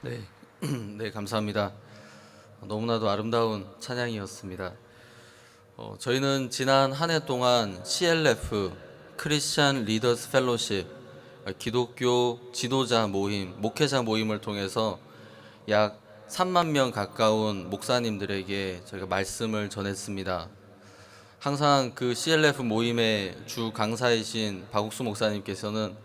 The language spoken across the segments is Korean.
네, 네, 감사합니다. 너무나도 아름다운 찬양이었습니다. 저희는 지난 한 해 동안 CLF 크리스찬 리더스 펠로십 기독교 지도자 모임, 목회자 모임을 통해서 약 3만 명 가까운 목사님들에게 저희가 말씀을 전했습니다. 항상 그 CLF 모임의 주 강사이신 박옥수 목사님께서는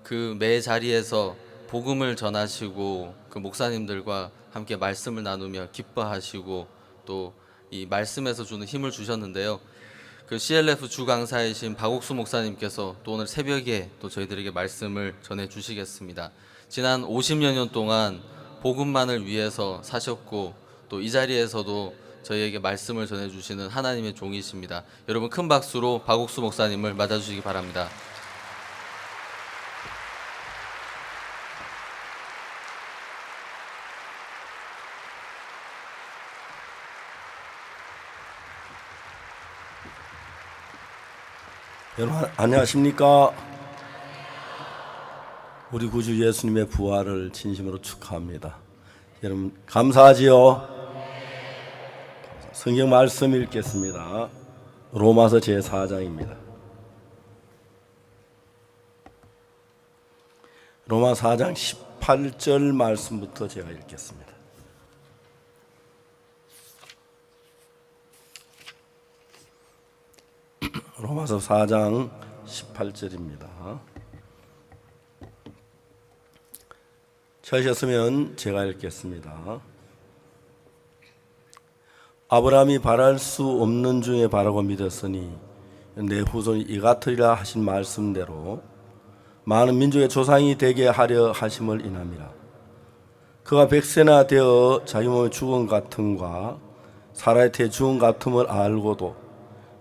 그 매 자리에서 복음을 전하시고 그 목사님들과 함께 말씀을 나누며 기뻐하시고 또 이 말씀에서 주는 힘을 주셨는데요. 그 CLF 주 강사이신 박옥수 목사님께서 또 오늘 새벽에 또 저희들에게 말씀을 전해 주시겠습니다. 지난 50여 년 동안 복음만을 위해서 사셨고 또 이 자리에서도 저희에게 말씀을 전해 주시는 하나님의 종이십니다. 여러분 큰 박수로 박옥수 목사님을 맞아 주시기 바랍니다. 여러분 안녕하십니까? 우리 구주 예수님의 부활을 진심으로 축하합니다. 여러분 감사하지요? 성경 말씀 읽겠습니다. 로마서 제4장입니다. 로마 4장 18절 말씀부터 제가 읽겠습니다. 로마서 4장 18절입니다. 찾으셨으면 제가 읽겠습니다. 아브라함이 바랄 수 없는 중에 바라고 믿었으니 내 후손이 이같으리라 하신 말씀대로 많은 민족의 조상이 되게 하려 하심을 인함이라. 그가 100세나 되어 자기 몸의 죽음 같음과 사라의 태 죽음 같음을 알고도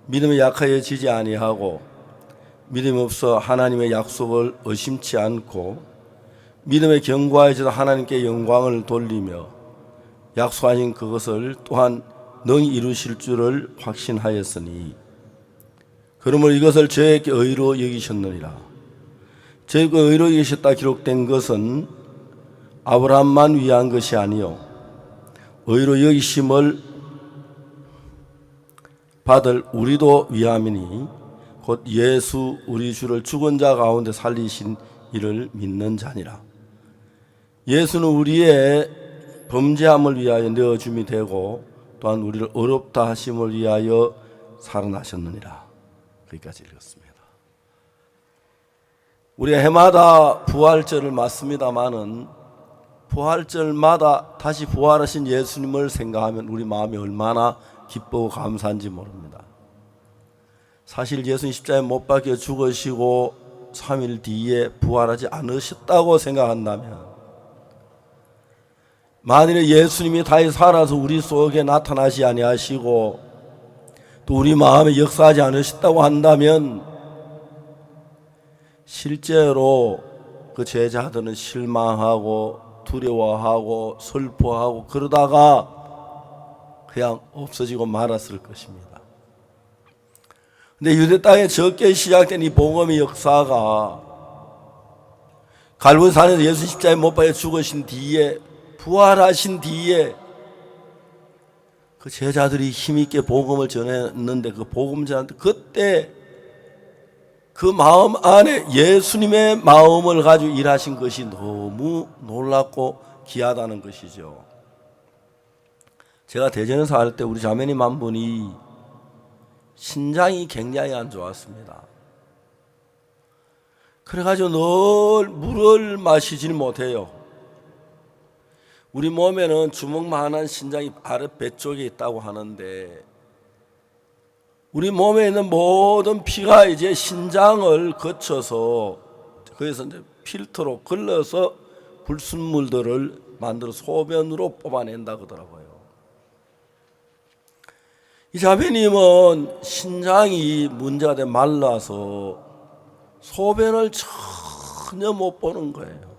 믿음에 약하여지지 아니하고 믿음이 없어 하나님의 약속을 의심치 않고 믿음에 견고하여져 하나님께 영광을 돌리며 약속하신 그것을 또한 능히 이루실 줄을 확신하였으니 그러므로 이것을 저에게 의로 여기셨느니라. 저에게 의로 여기셨다 기록된 것은 아브라함만 위한 것이 아니요 의로 여기심을 받을 우리도 위함이니 곧 예수 우리 주를 죽은 자 가운데 살리신 이를 믿는 자니라. 예수는 우리의 범죄함을 위하여 내어줌이 되고 또한 우리를 어렵다 하심을 위하여 살아나셨느니라. 거기까지 읽었습니다. 우리가 해마다 부활절을 맞습니다마는 부활절마다 다시 부활하신 예수님을 생각하면 우리 마음이 얼마나 기쁘고 감사한지 모릅니다. 사실 예수님 십자가에 못 박혀 죽으시고 3일 뒤에 부활하지 않으셨다고 생각한다면 만일에 예수님이 다시 살아서 우리 속에 나타나지 아니하시고 또 우리 마음에 역사하지 않으셨다고 한다면 실제로 그 제자들은 실망하고 두려워하고 슬퍼하고 그러다가 그냥 없어지고 말았을 것입니다. 근데 유대 땅에 적게 시작된 이 복음의 역사가 갈보리산에서 예수 십자가에 못 박혀 죽으신 뒤에 부활하신 뒤에 그 제자들이 힘있게 복음을 전했는데 그 복음 전할 그때 그 마음 안에 예수님의 마음을 가지고 일하신 것이 너무 놀랍고 귀하다는 것이죠. 제가 대전에서 할 때 우리 자매님 한 분이 신장이 굉장히 안 좋았습니다. 그래가지고 늘 물을 마시질 못해요. 우리 몸에는 주먹만한 신장이 아랫배 쪽에 있다고 하는데 우리 몸에 있는 모든 피가 이제 신장을 거쳐서 거기서 이제 필터로 걸러서 불순물들을 만들어 소변으로 뽑아낸다 그러더라고요. 이 자매님은 신장이 문제가 돼 말라서 소변을 전혀 못 보는 거예요.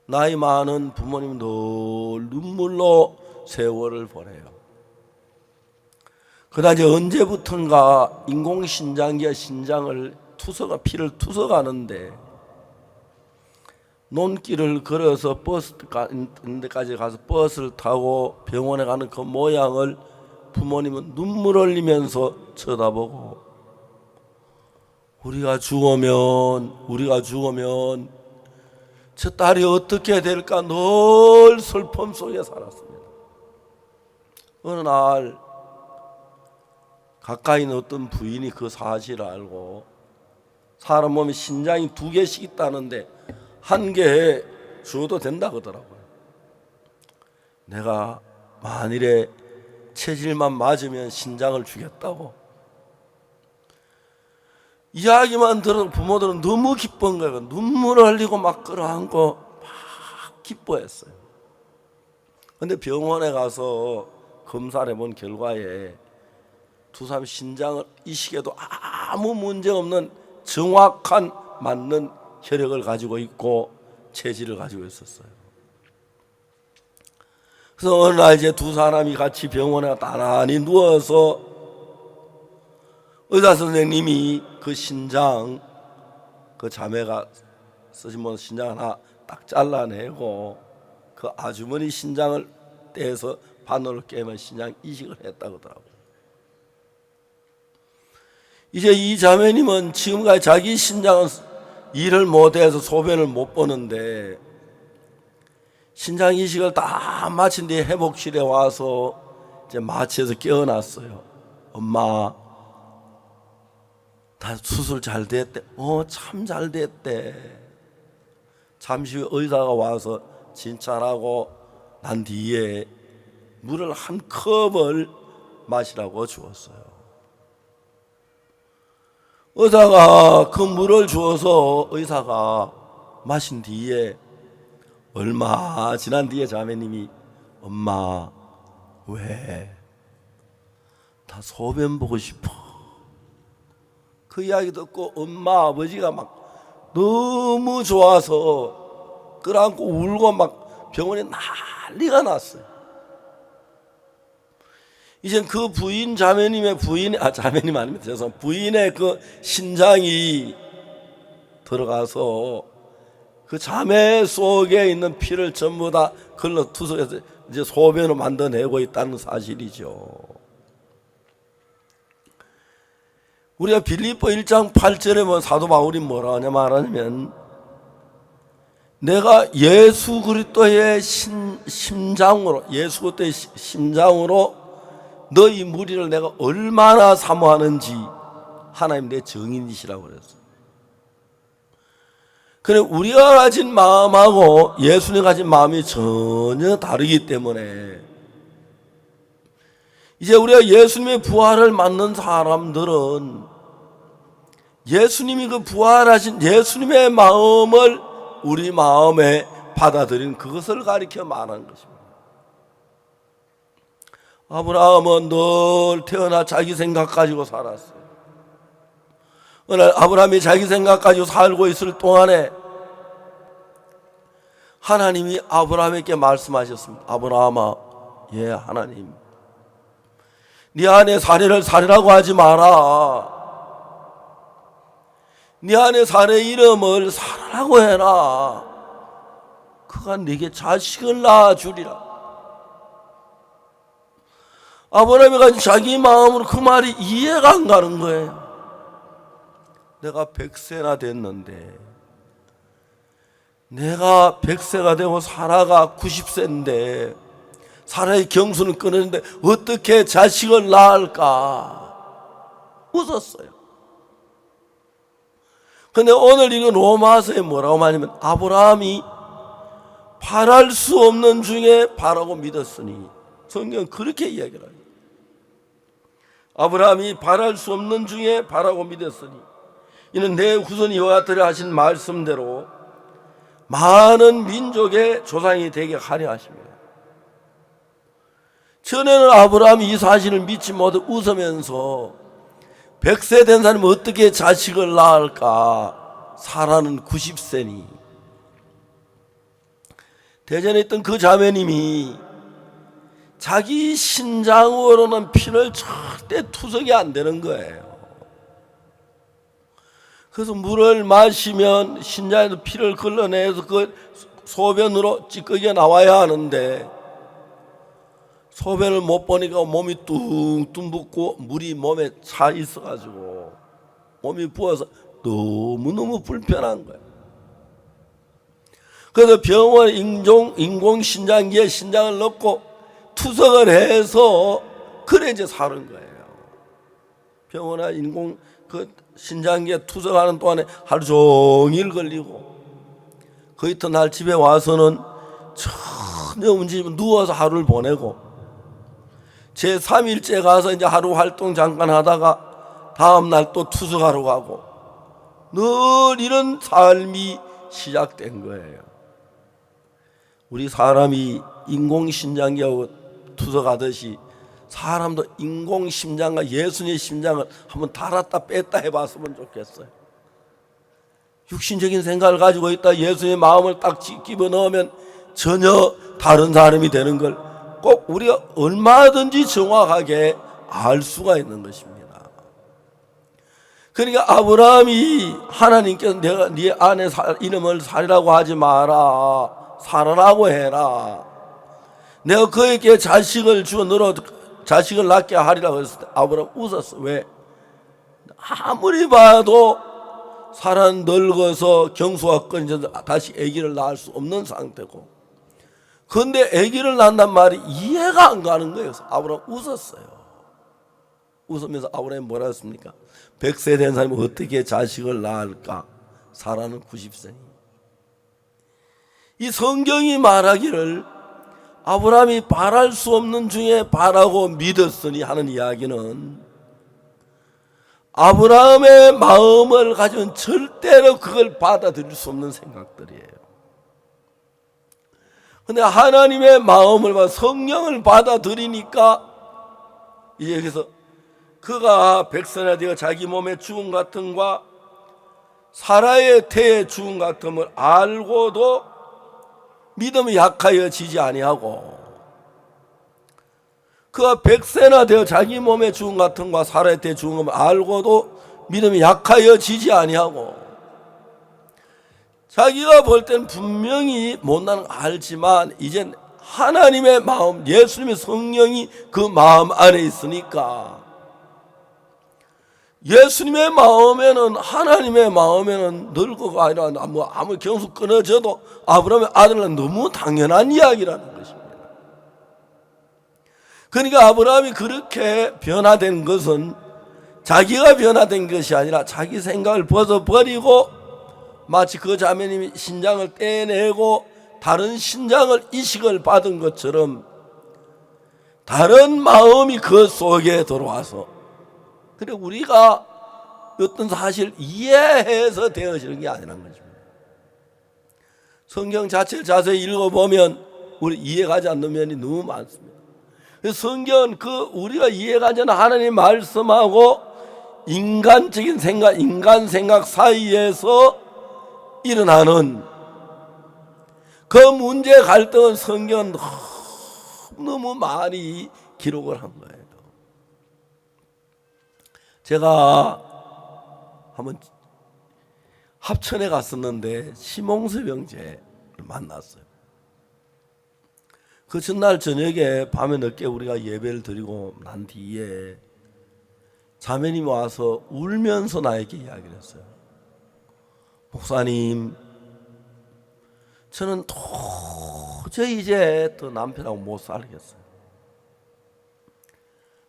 나이 많은 부모님 늘 눈물로 세월을 보내요. 그러다 이제 언제부턴가 인공신장기가 신장을 피를 투석하는데 논길을 걸어서 버스 가는 데까지 가서 버스를 타고 병원에 가는 그 모양을 부모님은 눈물 흘리면서 쳐다보고, 우리가 죽으면 저 딸이 어떻게 될까 늘 슬픔 속에 살았습니다. 어느 날 가까이 있는 어떤 부인이 그 사실을 알고, 사람 몸에 신장이 2개씩 있다는데 1개 주어도 된다 그러더라고요. 내가 만일에 체질만 맞으면 신장을 주겠다고 이야기만 들어도 부모들은 너무 기쁜 거예요. 눈물을 흘리고 막 끌어안고 막 기뻐했어요. 근데 병원에 가서 검사를 해본 결과에 두 사람 신장을 이 시기에도 아무 문제 없는 정확한 맞는 혈액을 가지고 있고 체질을 가지고 있었어요. 그래서 어느 날 이제 두 사람이 같이 병원에 나란히 누워서 의사 선생님이 그 신장, 그 자매가 쓰신 분 신장 하나 딱 잘라내고 그 아주머니 신장을 떼서 바늘로 깨면 신장 이식을 했다고 하더라고요. 이제 이 자매님은 지금까지 자기 신장은 일을 못해서 소변을 못 보는데 신장 이식을 다 마친 뒤에 회복실에 와서 이제 마취해서 깨어났어요. 엄마, 다 수술 잘 됐대. 참 잘 됐대. 잠시 후 의사가 와서 진찰하고 난 뒤에 물을 한 컵을 마시라고 주었어요. 의사가 그 물을 주어서 의사가 마신 뒤에 얼마 지난 뒤에 자매님이 엄마 왜? 다 소변 보고 싶어. 그 이야기 듣고 엄마 아버지가 막 너무 좋아서 끌어안고 울고 막 병원에 난리가 났어요. 이젠 그 부인 자매님의 자매님 아닙니다. 죄송합니다. 부인의 그 신장이 들어가서 그 자매 속에 있는 피를 전부 다 걸러 투석해서 이제 소변을 만들어내고 있다는 사실이죠. 우리가 빌립보 1장 8절에 보면 사도 바울이 뭐라 하냐 말하냐면 내가 예수 그리스도의 심장으로 너희 무리를 내가 얼마나 사모하는지 하나님 내 증인이시라고 그랬어요. 그래 우리가 가진 마음하고 예수님 가진 마음이 전혀 다르기 때문에 이제 우리가 예수님의 부활을 맞는 사람들은 예수님이 그 부활하신 예수님의 마음을 우리 마음에 받아들인 그것을 가리켜 말하는 것입니다. 아브라함은 늘 태어나 자기 생각 가지고 살았어요. 어느 날 아브라함이 자기 생각 가지고 살고 있을 동안에 하나님이 아브라함에게 말씀하셨습니다. 아브라함아, 예 하나님, 네 안에 사례를 사례라고 하지 마라. 네 안에 사례 이름을 사라라고 해라. 그가 네게 자식을 낳아주리라. 아브라함이 가진 자기 마음으로 그 말이 이해가 안 가는 거예요. 내가 100세나 됐는데, 내가 100세가 되고 사라가 90세인데 사라의 경수는 끊었는데 어떻게 자식을 낳을까? 웃었어요. 근데 오늘 이거 로마서에 뭐라고 말하냐면 아브라함이 바랄 수 없는 중에 바라고 믿었으니, 성경은 그렇게 이야기를 해요. 아브라함이 바랄 수 없는 중에 바라고 믿었으니 이는 내 후손 이와 같으려 하신 말씀대로 많은 민족의 조상이 되게 하려 하십니다. 전에는 아브라함이 이 사실을 믿지 못해 웃으면서 100세 된 사람이 어떻게 자식을 낳을까? 사라는 90세니. 대전에 있던 그 자매님이 자기 신장으로는 피를 절대 투석이 안 되는 거예요. 그래서 물을 마시면 신장에서 피를 걸러내서 그 소변으로 찌꺼기가 나와야 하는데 소변을 못 보니까 몸이 뚱뚱 붓고 물이 몸에 차 있어가지고 몸이 부어서 너무너무 불편한 거예요. 그래서 병원 인공신장기에 신장을 넣고 투석을 해서 그래 이제 사는 거예요. 병원에 신장기에 투석하는 동안에 하루 종일 걸리고 그 이튿날 집에 와서는 전혀 움직이면 누워서 하루를 보내고 제 3일째 가서 이제 하루 활동 잠깐 하다가 다음날 또 투석하러 가고 늘 이런 삶이 시작된 거예요. 우리 사람이 인공심장기하고 투석하듯이 사람도 인공심장과 예수님의 심장을 한번 달았다 뺐다 해봤으면 좋겠어요. 육신적인 생각을 가지고 있다 예수님의 마음을 딱 집어넣으면 전혀 다른 사람이 되는 걸 꼭 우리가 얼마든지 정확하게 알 수가 있는 것입니다. 그러니까 아브라함이 하나님께서 내가 네 아내 이름을 살이라고 하지 마라, 사라라고 해라. 내가 그에게 자식을 주어 너로 자식을 낳게 하리라고 했을 때 아브라함 웃었어. 왜? 아무리 봐도 사람 늙어서 경수가 끊어져서 다시 아기를 낳을 수 없는 상태고, 그런데 아기를 낳는단 말이 이해가 안 가는 거예요. 그래서 아브라함 웃었어요. 웃으면서 아브라함이 뭐라 했습니까? 100세 된 사람이 어떻게 자식을 낳을까? 사라는 90세니. 이 성경이 말하기를 아브라함이 바랄 수 없는 중에 바라고 믿었으니 하는 이야기는 아브라함의 마음을 가지고는 절대로 그걸 받아들일 수 없는 생각들이에요. 그런데 하나님의 마음을 받아 성령을 받아들이니까 이제 그래서 그가 백선에 되어 자기 몸의 죽음 같음과 사라의 태의 죽음 같음을 알고도 믿음이 약하여지지 아니하고, 그가 백세나 되어 자기 몸의 죽음 같음과 사라의 태의 죽음을 알고도 믿음이 약하여지지 아니하고, 자기가 볼 땐 분명히 못나는 거 알지만 이젠 하나님의 마음, 예수님의 성령이 그 마음 안에 있으니까 예수님의 마음에는, 하나님의 마음에는 늙어가 아니라 아무 경수 끊어져도 아브라함의 아들은 너무 당연한 이야기라는 것입니다. 그러니까 아브라함이 그렇게 변화된 것은 자기가 변화된 것이 아니라 자기 생각을 벗어버리고 마치 그 자매님이 신장을 떼내고 다른 신장을 이식을 받은 것처럼 다른 마음이 그 속에 들어와서, 그래 우리가 어떤 사실을 이해해서 되어지는 게 아니라는 것입니다. 성경 자체를 자세히 읽어보면 우리 이해가지 않는 면이 너무 많습니다. 성경은 우리가 이해가지 않는 하나님의 말씀하고 인간적인 생각, 인간 생각 사이에서 일어나는 그 문제 갈등은 성경은 너무 많이 기록을 한 거예요. 제가 한번 합천에 갔었는데 심홍섭 형제를 만났어요. 그 전날 저녁에 밤에 늦게 우리가 예배를 드리고 난 뒤에 자매님이 와서 울면서 나에게 이야기를 했어요. 목사님, 저는 도저히 이제 더 남편하고 못 살겠어요.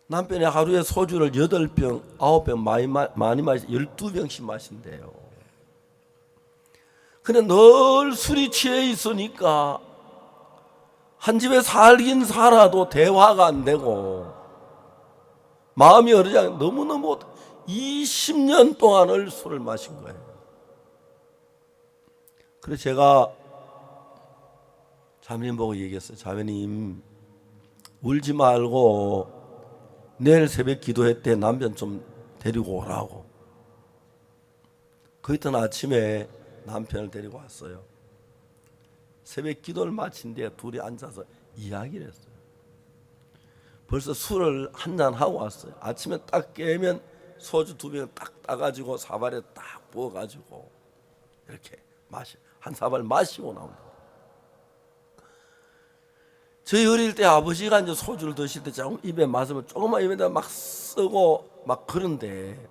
남편이 하루에 소주를 8병, 9병 많이 마시 12병씩 마신대요. 근데 늘 술이 취해 있으니까 한 집에 살긴 살아도 대화가 안 되고 마음이 어리지 않고 너무너무 20년 동안을 술을 마신 거예요. 그래서 제가 자매님 보고 얘기했어요. 자매님, 울지 말고 내일 새벽 기도회 때 남편 좀 데리고 오라고. 그 이튿 아침에 남편을 데리고 왔어요. 새벽 기도를 마친 뒤에 둘이 앉아서 이야기를 했어요. 벌써 술을 한잔 하고 왔어요. 아침에 딱 깨면 소주 2병 딱 따가지고 사발에 딱 부어가지고 이렇게 한 사발 마시고 나옵니다. 저희 어릴 때 아버지가 이제 소주를 드실 때 조금 입에 마시면 조금만 입에다 막 쓰고 막 그런데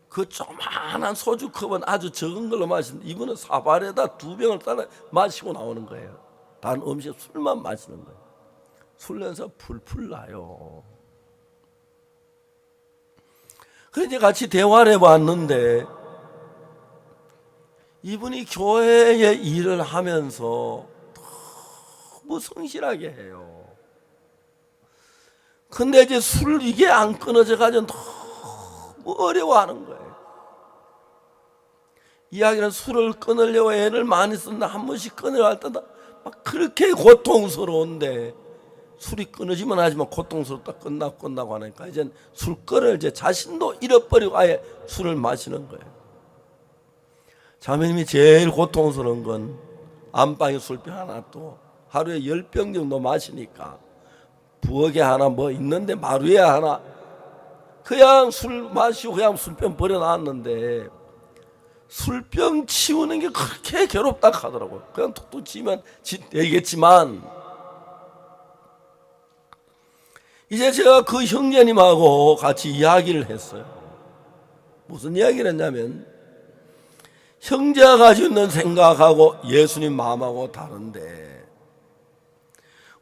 그 조그만한 소주 컵은 아주 적은 걸로 마시는데 이분은 사발에다 2병을 따라 마시고 나오는 거예요. 단 음식 술만 마시는 거예요. 술 냄새 풀풀 나요. 그래서 이제 같이 대화를 해봤는데 이분이 교회에 일을 하면서 너무 성실하게 해요. 근데 이제 술 이게 안 끊어져 가지고 너무 어려워하는 거예요. 이야기는 술을 끊으려고 애를 많이 쓴다. 한 번씩 끊으려 할 때다 막 그렇게 고통스러운데 술이 끊어지면 하지만 고통스럽다 끝나고 하니까 이제 술 끊을 이제 자신도 잃어버리고 아예 술을 마시는 거예요. 자매님이 제일 고통스러운 건 안방에 술병 하나 또 하루에 10병 정도 마시니까 부엌에 하나 뭐 있는데 마루에 하나 그냥 술 마시고 그냥 술병 버려놨는데 술병 치우는 게 그렇게 괴롭다 하더라고요. 그냥 툭툭 치면 되겠지만 이제 제가 그 형제님하고 같이 이야기를 했어요. 무슨 이야기를 했냐면 형제가 가지고 있는 생각하고 예수님 마음하고 다른데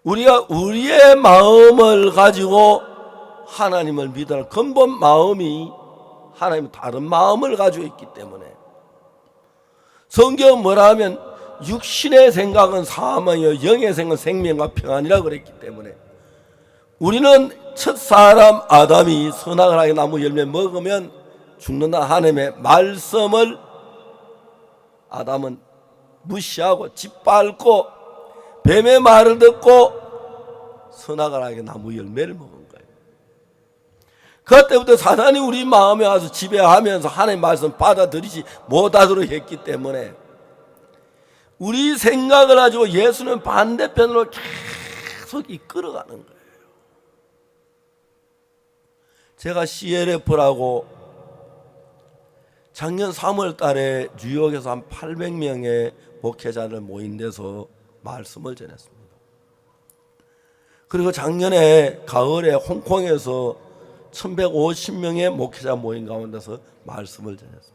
우리가 우리의 마음을 가지고 하나님을 믿으는 근본 마음이 하나님 다른 마음을 가지고 있기 때문에 성경은 뭐라 하면 육신의 생각은 사망이요 영의 생각은 생명과 평안이라 그랬기 때문에 우리는 첫사람 아담이 선악을 하게 나무 열매 먹으면 죽는다 하나님의 말씀을 아담은 무시하고 짓밟고 뱀의 말을 듣고 선악을 하게 나무 열매를 먹은 거예요. 그때부터 사단이 우리 마음에 와서 지배하면서 하나님의 말씀 받아들이지 못하도록 했기 때문에 우리 생각을 가지고 예수는 반대편으로 계속 이끌어가는 거예요. 제가 CLF라고 작년 3월 달에 뉴욕에서 한 800명의 목회자를 모인 데서 말씀을 전했습니다. 그리고 작년에 가을에 홍콩에서 1150명의 목회자 모임 가운데서 말씀을 전했습니다.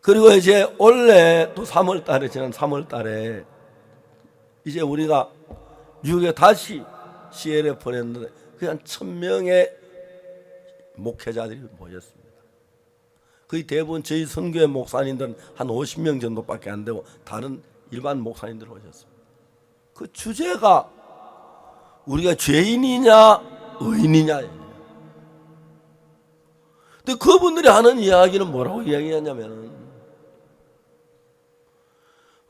그리고 이제 올해 또 3월 달에 지난 3월 달에 이제 우리가 뉴욕에 다시 CLF를 했는데 그냥 1000명의 목회자들이 모였습니다. 거의 대부분 저희 선교회 목사님들은 한 50명 정도밖에 안 되고 다른 일반 목사님들 오셨습니다. 그 주제가 우리가 죄인이냐 의인이냐예요. 근데 그분들이 하는 이야기는 뭐라고 이야기하냐면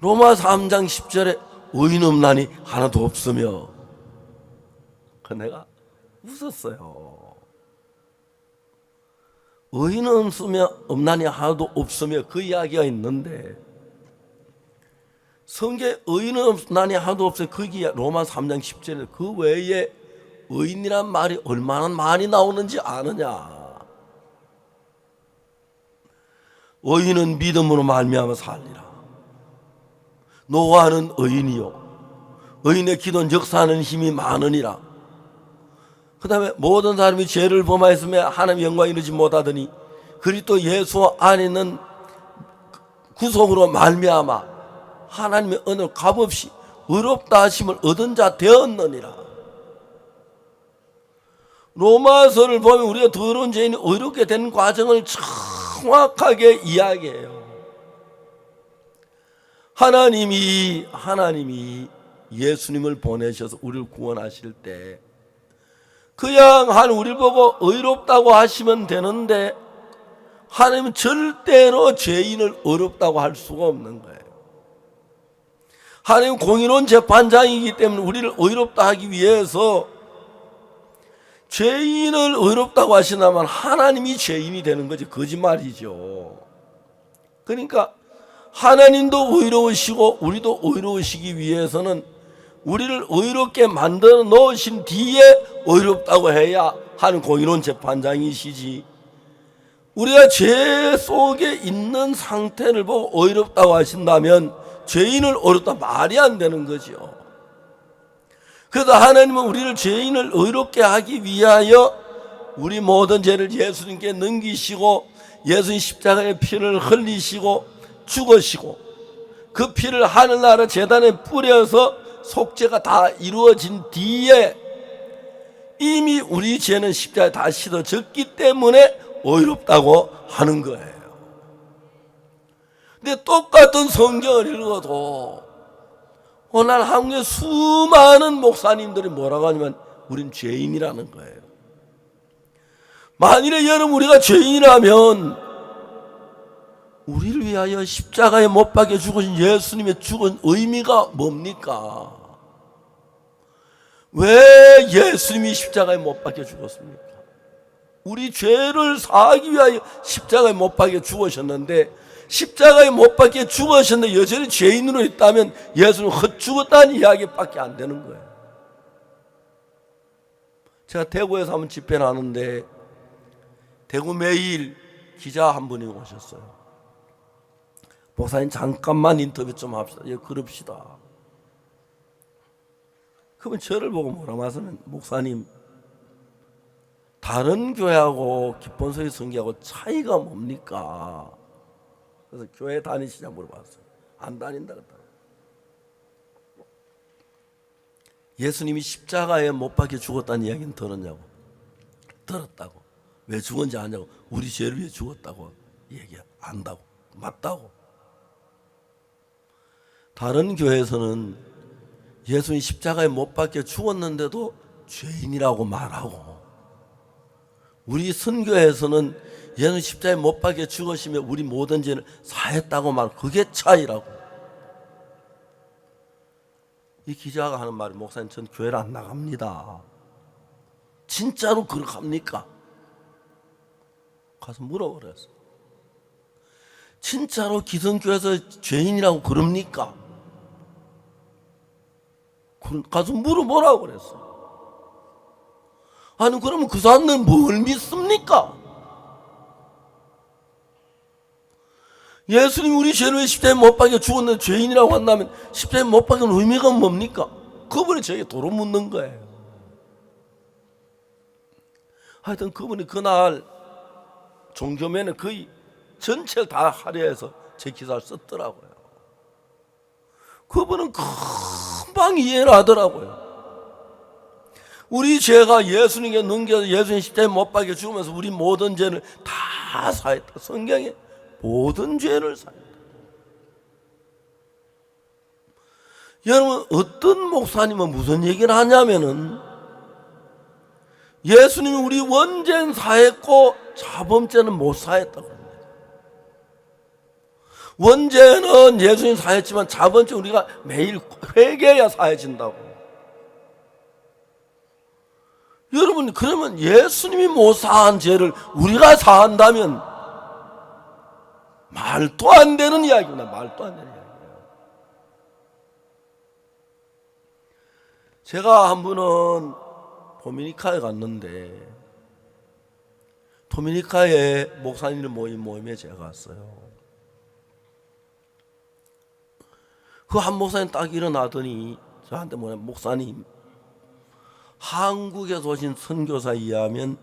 로마서 3장 10절에 의인 없나니 하나도 없으며 그 내가 웃었어요. 의인은 없나니 하나도 없으며 그 이야기가 있는데 성경에 의인은 없나니 하나도 없어요. 그게 로마 3장 10절에 그 외에 의인이란 말이 얼마나 많이 나오는지 아느냐. 의인은 믿음으로 말미암아 살리라. 노아는 의인이요 의인의 기도는 역사하는 힘이 많으니라. 그 다음에 모든 사람이 죄를 범하였으며 하나님의 영광을 이루지 못하더니 그리스도 예수 안에 있는 구속으로 말미암아 하나님의 은혜로 값없이 의롭다 하심을 얻은 자 되었느니라. 로마서를 보면 우리가 더러운 죄인이 의롭게 되는 과정을 정확하게 이야기해요. 하나님이 예수님을 보내셔서 우리를 구원하실 때 그냥 우리를 보고 의롭다고 하시면 되는데 하나님은 절대로 죄인을 의롭다고 할 수가 없는 거예요. 하나님은 공의로운 재판장이기 때문에 우리를 의롭다 하기 위해서 죄인을 의롭다고 하신다면 하나님이 죄인이 되는 거지 거짓말이죠. 그러니까 하나님도 의로우시고 우리도 의로우시기 위해서는 우리를 의롭게 만들어 놓으신 뒤에 의롭다고 해야 하는 공의로운 재판장이시지 우리가 죄 속에 있는 상태를 보고 어이롭다고 하신다면 죄인을 어렵다 말이 안 되는 거죠. 그래서 하나님은 우리를 죄인을 의롭게 하기 위하여 우리 모든 죄를 예수님께 넘기시고 예수님 십자가의 피를 흘리시고 죽으시고 그 피를 하늘나라 제단에 뿌려서 속죄가 다 이루어진 뒤에 이미 우리 죄는 십자가에 다 씻어졌기 때문에 어이롭다고 하는 거예요. 근데 똑같은 성경을 읽어도 오늘 한국의 수많은 목사님들이 뭐라고 하냐면 우린 죄인이라는 거예요. 만일에 여러분 우리가 죄인이라면 우리를 위하여 십자가에 못 박혀 죽으신 예수님의 죽은 의미가 뭡니까? 왜 예수님이 십자가에 못 박혀 죽었습니까? 우리 죄를 사하기 위하여 십자가에 못 박혀 죽으셨는데 십자가에 못 박혀 죽으셨는데 여전히 죄인으로 있다면 예수는 헛죽었다는 이야기밖에 안 되는 거예요. 제가 대구에서 한번 집회를 하는데 대구 매일 기자 한 분이 오셨어요. 목사님 잠깐만 인터뷰 좀 합시다. 예, 그럽시다. 그러면 저를 보고 뭐라고 하시면 목사님 다른 교회하고 기본소리 성교하고 차이가 뭡니까? 그래서 교회 다니시냐 물어봤어요. 안 다닌다 그랬다. 예수님이 십자가에 못 박혀 죽었다는 이야기는 들었냐고. 들었다고. 왜 죽었는지 아냐고. 우리 죄를 위해 죽었다고 얘기 안다고. 맞다고. 다른 교회에서는 예수님 십자가에 못 박혀 죽었는데도 죄인이라고 말하고, 우리 선교에서는 예수님 십자가에 못 박혀 죽으시며 우리 모든 죄를 사했다고 말하고, 그게 차이라고. 이 기자가 하는 말이 목사님 전 교회를 안 나갑니다. 진짜로 그렇게 합니까? 가서 물어보랬어. 진짜로 기성교회에서 죄인이라고 그럽니까? 가서 물어보라고 그랬어. 아니 그러면 그 사람들은 뭘 믿습니까? 예수님 우리 죄를 십자가에 못 박혀 죽었는데 죄인이라고 한다면 십자가에 못 박힌 의미가 뭡니까? 그분이 저에게 도로 묻는 거예요. 하여튼 그분이 그날 종교면에 거의 전체를 다 할애해서 제 기사를 썼더라고요. 그분은 금방 이해를 하더라고요. 우리 죄가 예수님께 넘겨서 예수님 십자가에 못 박혀 죽으면서 우리 모든 죄를 다 사했다. 성경에 모든 죄를 사했다. 여러분 어떤 목사님은 무슨 얘기를 하냐면은 예수님이 우리 원죄는 사했고 자범죄는 못 사했다고 합니다. 원죄는 예수님 사했지만 자범죄 우리가 매일 회개해야 사해진다고. 여러분 그러면 예수님이 못 사한 죄를 우리가 사한다면 말도 안 되는 이야기구나. 말도 안 되는 이야기예요. 제가 한 번은 도미니카에 갔는데 도미니카에 목사님들 모임에 제가 갔어요. 그 한 목사님 딱 일어나더니 저한테 뭐냐, 목사님 한국에서 오신 선교사에 의하면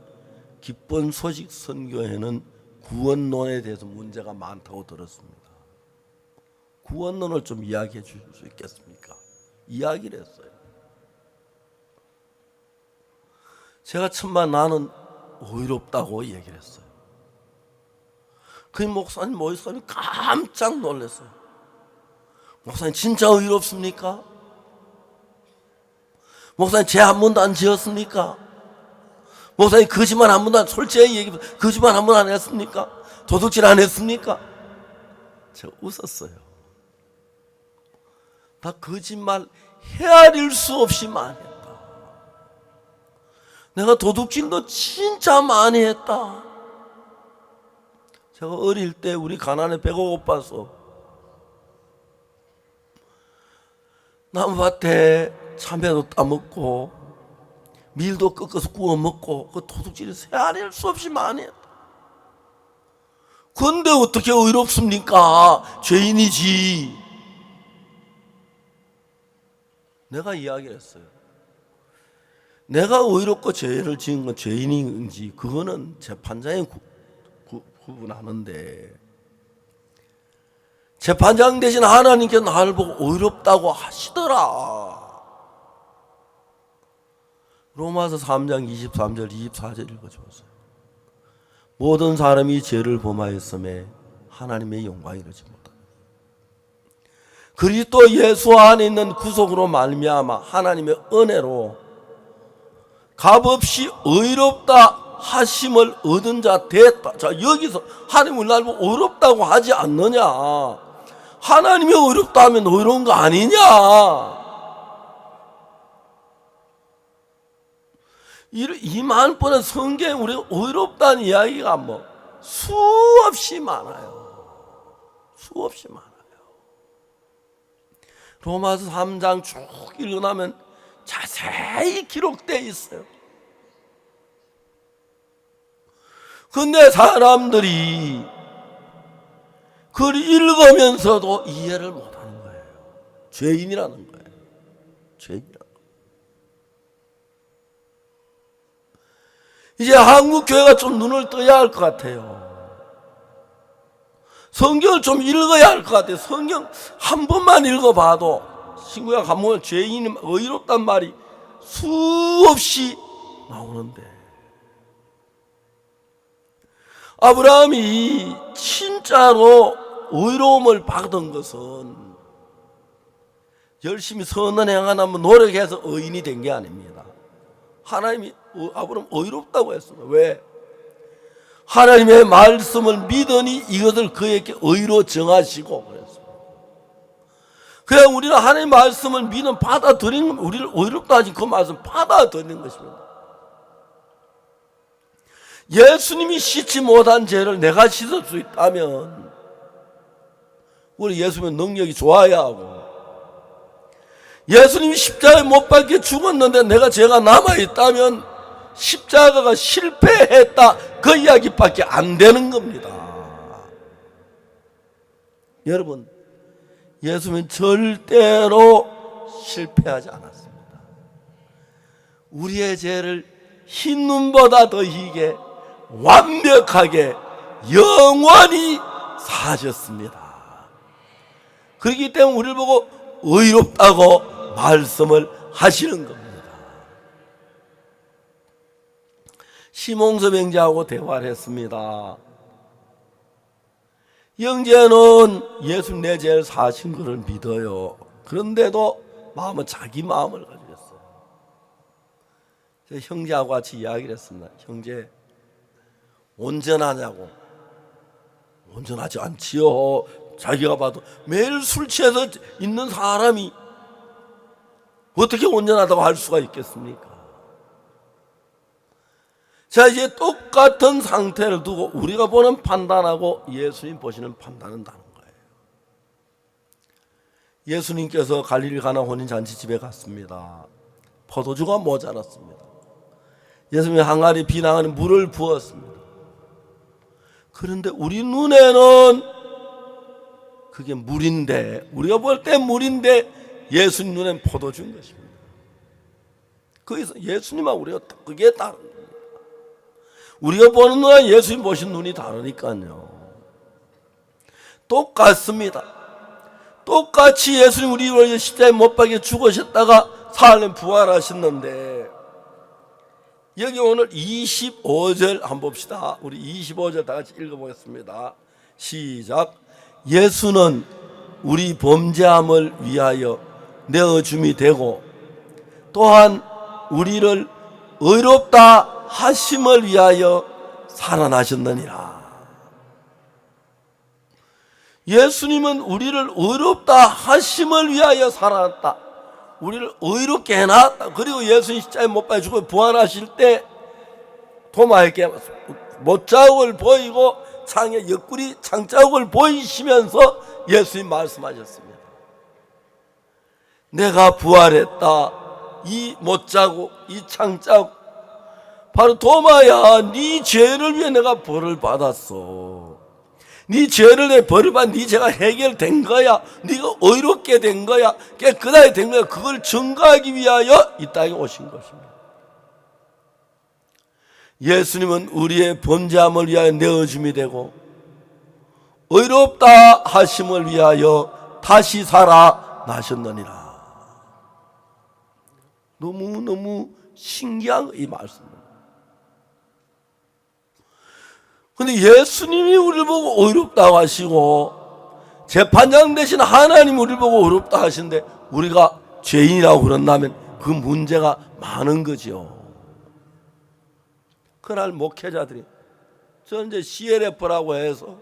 기본 소식 선교회는 구원론에 대해서 문제가 많다고 들었습니다. 구원론을 좀 이야기해 주실 수 있겠습니까? 이야기를 했어요. 제가 천만 나는 의롭다고 얘기를 했어요. 그 목사님 모의사님이 깜짝 놀랐어요. 목사님 진짜 의롭습니까? 목사님 죄 한 번도 안 지었습니까? 목사님 거짓말 한 번도 안, 솔직히 얘기, 거짓말 한 번 안 했습니까? 도둑질 안 했습니까? 제가 웃었어요. 나 거짓말 헤아릴 수 없이 많이 했다. 내가 도둑질도 진짜 많이 했다. 제가 어릴 때 우리 가난에 배가 고파서 나무밭에 참외도 따먹고 밀도 꺾어서 구워 먹고 그 도둑질을 헤아릴 수 없이 많이 했다. 그런데 어떻게 의롭습니까? 죄인이지. 내가 이야기했어요. 내가 의롭고 죄를 지은 건 죄인인지 그거는 재판장이 구분하는데, 재판장 대신 하나님께 나를 보고 의롭다고 하시더라. 로마서 3장 23절 24절 읽어주었어요. 모든 사람이 죄를 범하였음에 하나님의 영광이 이르지 못하다. 그리스도 예수 안에 있는 구속으로 말미암아 하나님의 은혜로 값없이 의롭다 하심을 얻은 자 됐다. 자, 여기서 하나님은 나를 보고 의롭다고 하지 않느냐? 하나님이 의롭다 하면 의로운 거 아니냐? 이만 번의 성경에 우리가 의롭다는 이야기가 수없이 많아요. 수없이 많아요. 로마서 3장 쭉 읽어나면 자세히 기록되어 있어요. 근데 사람들이 그걸 읽으면서도 이해를 못하는 거예요. 죄인이라는 거예요. 죄인이라는 거예요. 이제 한국 교회가 좀 눈을 떠야 할 것 같아요. 성경을 좀 읽어야 할 것 같아요. 성경 한 번만 읽어봐도 친구야 가면 죄인이 의롭단 말이 수없이 나오는데, 아브라함이 진짜로 의로움을 받은 것은 열심히 선을 행하면 노력해서 의인이 된 게 아닙니다. 하나님이 아브라함 의롭다고 했습니다. 왜? 하나님의 말씀을 믿으니 이것을 그에게 의로 정하시고 그랬습니다. 그냥 우리는 하나님의 말씀을 믿음 받아들이는, 우리를 의롭다 하신 그 말씀 받아들이는 것입니다. 예수님이 씻지 못한 죄를 내가 씻을 수 있다면 우리 예수님의 능력이 좋아야 하고, 예수님이 십자가에 못 박혀 죽었는데 내가 죄가 남아있다면 십자가가 실패했다, 그 이야기밖에 안 되는 겁니다. 여러분, 예수님은 절대로 실패하지 않았습니다. 우리의 죄를 흰 눈보다 더 희게 완벽하게 영원히 사셨습니다. 그렇기 때문에 우리를 보고 의롭다고 말씀을 하시는 겁니다. 시몬서 형제하고 대화를 했습니다. 형제는 예수 내 죄를 사신 것을 믿어요. 그런데도 마음은 자기 마음을 가지고 있어요. 제가 형제하고 같이 이야기를 했습니다. 형제, 온전하냐고. 온전하지 않지요. 자기가 봐도 매일 술 취해서 있는 사람이 어떻게 온전하다고 할 수가 있겠습니까? 자, 이제 똑같은 상태를 두고 우리가 보는 판단하고 예수님 보시는 판단은 다른 거예요. 예수님께서 갈릴리 가나 혼인잔치집에 갔습니다. 포도주가 모자랐습니다. 예수님이 항아리 비낭안에 물을 부었습니다. 그런데 우리 눈에는 그게 물인데, 우리가 볼 때 물인데 예수님 눈엔 포도주인 것입니다. 거기서 예수님하고 우리가 그게 다른 겁니다. 우리가 보는 눈과 예수님 보신 눈이 다르니까요. 똑같습니다. 똑같이 예수님 우리를 십자가에 못 박혀 죽으셨다가 사흘 부활하셨는데, 여기 오늘 25절 한번 봅시다. 우리 25절 다 같이 읽어보겠습니다. 시작. 예수는 우리 범죄함을 위하여 내어줌이 되고 또한 우리를 의롭다 하심을 위하여 살아나셨느니라. 예수님은 우리를 의롭다 하심을 위하여 살아났다. 우리를 의롭게 해놨다. 그리고 예수님 십자가에 못 박혀 죽고 부활하실 때 도마에게 못자국을 보이고 창에 옆구리 창자국을 보이시면서 예수님 말씀하셨습니다. 내가 부활했다. 이 못자국, 이 창자국, 바로 도마야, 네 죄를 위해 내가 벌을 받았어. 네 죄를 내 벌을 받, 네 죄가 해결된 거야. 네가 의롭게 된 거야. 깨끗하게 된 거야. 그걸 증거하기 위하여 이 땅에 오신 것입니다. 예수님은 우리의 범죄함을 위하여 내어줌이 되고 의롭다 하심을 위하여 다시 살아나셨느니라. 너무너무 신기한 이 말씀입니다. 근데 예수님이 우리를 보고 의롭다고 하시고 재판장 되신 하나님 우리를 보고 의롭다 하시는데 우리가 죄인이라고 그런다면 그 문제가 많은 거죠. 그날 목회자들이, 저는 이제 CLF라고 해서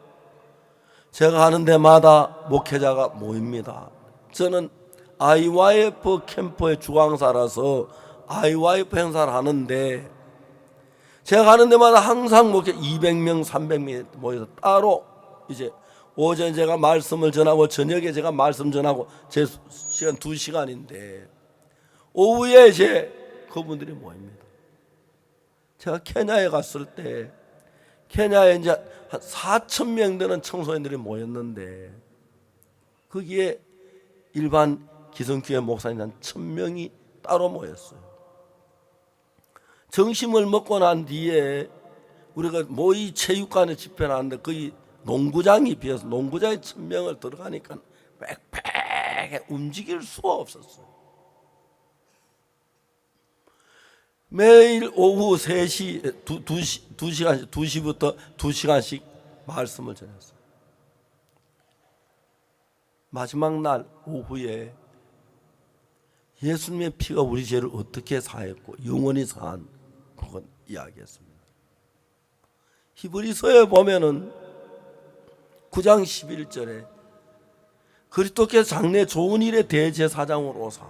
제가 하는 데마다 목회자가 모입니다. 저는 IYF 캠프의 주강사라서 IYF 행사를 하는데 제가 가는 데마다 항상 목회 200명, 300명 모여서 따로 이제 오전에 제가 말씀을 전하고 저녁에 제가 말씀 전하고 제 시간 2시간인데 오후에 이제 그분들이 모입니다. 제가 케냐에 갔을 때 케냐에 이제 한 4,000명 되는 청소년들이 모였는데 거기에 일반 기성교회 목사님 한 1,000명이 따로 모였어요. 점심을 먹고 난 뒤에 우리가 모의 체육관에 집회를 하는데 거기 농구장이 비어서 농구장에 1,000명을 들어가니까 빽빽해 움직일 수가 없었어요. 매일 오후 3시, 2시부터 2시간씩 말씀을 전했어요. 마지막 날 오후에 예수님의 피가 우리 죄를 어떻게 사했고 영원히 사한 그건 이야기했습니다. 히브리서에 보면은 9장 11절에 그리스도께서 장래 좋은 일의 대제사장으로 오사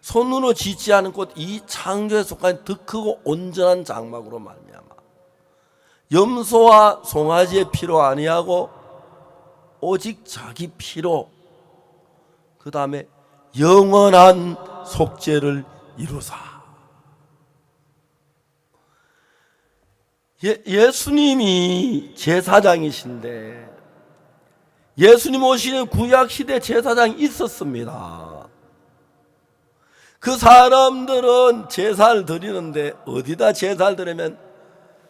손으로 짓지 않은 꽃 이 창조에 속한 더 크고 온전한 장막으로 말미암아 염소와 송아지의 피로 아니하고 오직 자기 피로 그 다음에 영원한 속죄를 이루사. 예수님이 제사장이신데 예수님 오시는 구약 시대 제사장이 있었습니다. 그 사람들은 제사를 드리는데 어디다 제사를 드리면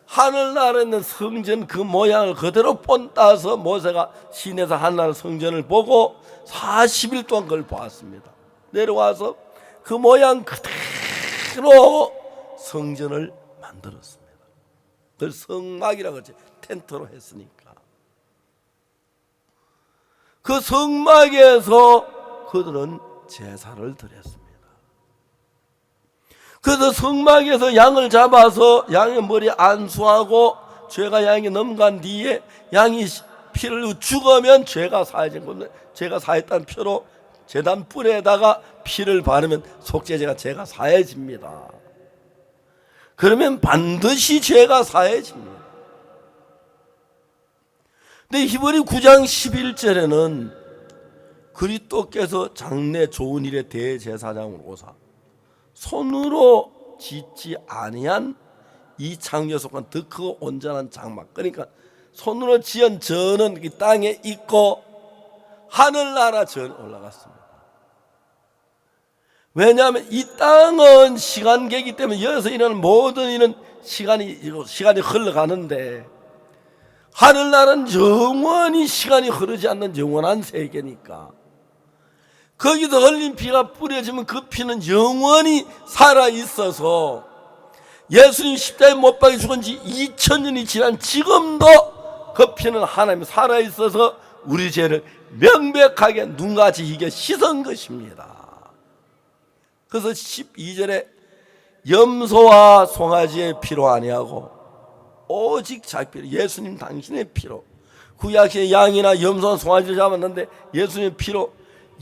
하늘나라에 있는 성전 그 모양을 그대로 본따서 모세가 시내에서 하늘나라 성전을 보고 40일 동안 그걸 보았습니다. 내려와서 그 모양 그대로 성전을 만들었습니다. 그걸 성막이라고 하죠. 텐트로 했으니까. 그 성막에서 그들은 제사를 드렸습니다. 그래서 성막에서 양을 잡아서 양의 머리 안수하고 죄가 양이 넘어간 뒤에 양이 피를 죽으면 죄가 사해진 겁니다. 죄가 사했다는 표로 제단 뿔에다가 피를 바르면 속죄제가 죄가 사해집니다. 그러면 반드시 죄가 사해집니다. 근데 히브리 9장 11절에는 그리스도께서 장래 좋은 일의 대제사장으로 오사 손으로 짓지 아니한 이 창조에 속한 더 크고 온전한 장막, 그러니까 손으로 지은 전은 이 땅에 있고 하늘나라 전 올라갔습니다. 왜냐하면 이 땅은 시간계이기 때문에 여기서 일어나는 모든 일은 시간이 흘러가는데 하늘나라는 영원히 시간이 흐르지 않는 영원한 세계니까 거기서 흘린 피가 뿌려지면 그 피는 영원히 살아있어서 예수님 십자가에 못 박혀 죽은 지 2000년이 지난 지금도 그 피는 하나님이 살아있어서 우리 죄를 명백하게 눈같이 이겨 씻은 것입니다. 그래서 12절에 염소와 송아지의 피로 아니하고 오직 자기 피로, 예수님 당신의 피로, 구약의 양이나 염소나 송아지를 잡았는데 예수님의 피로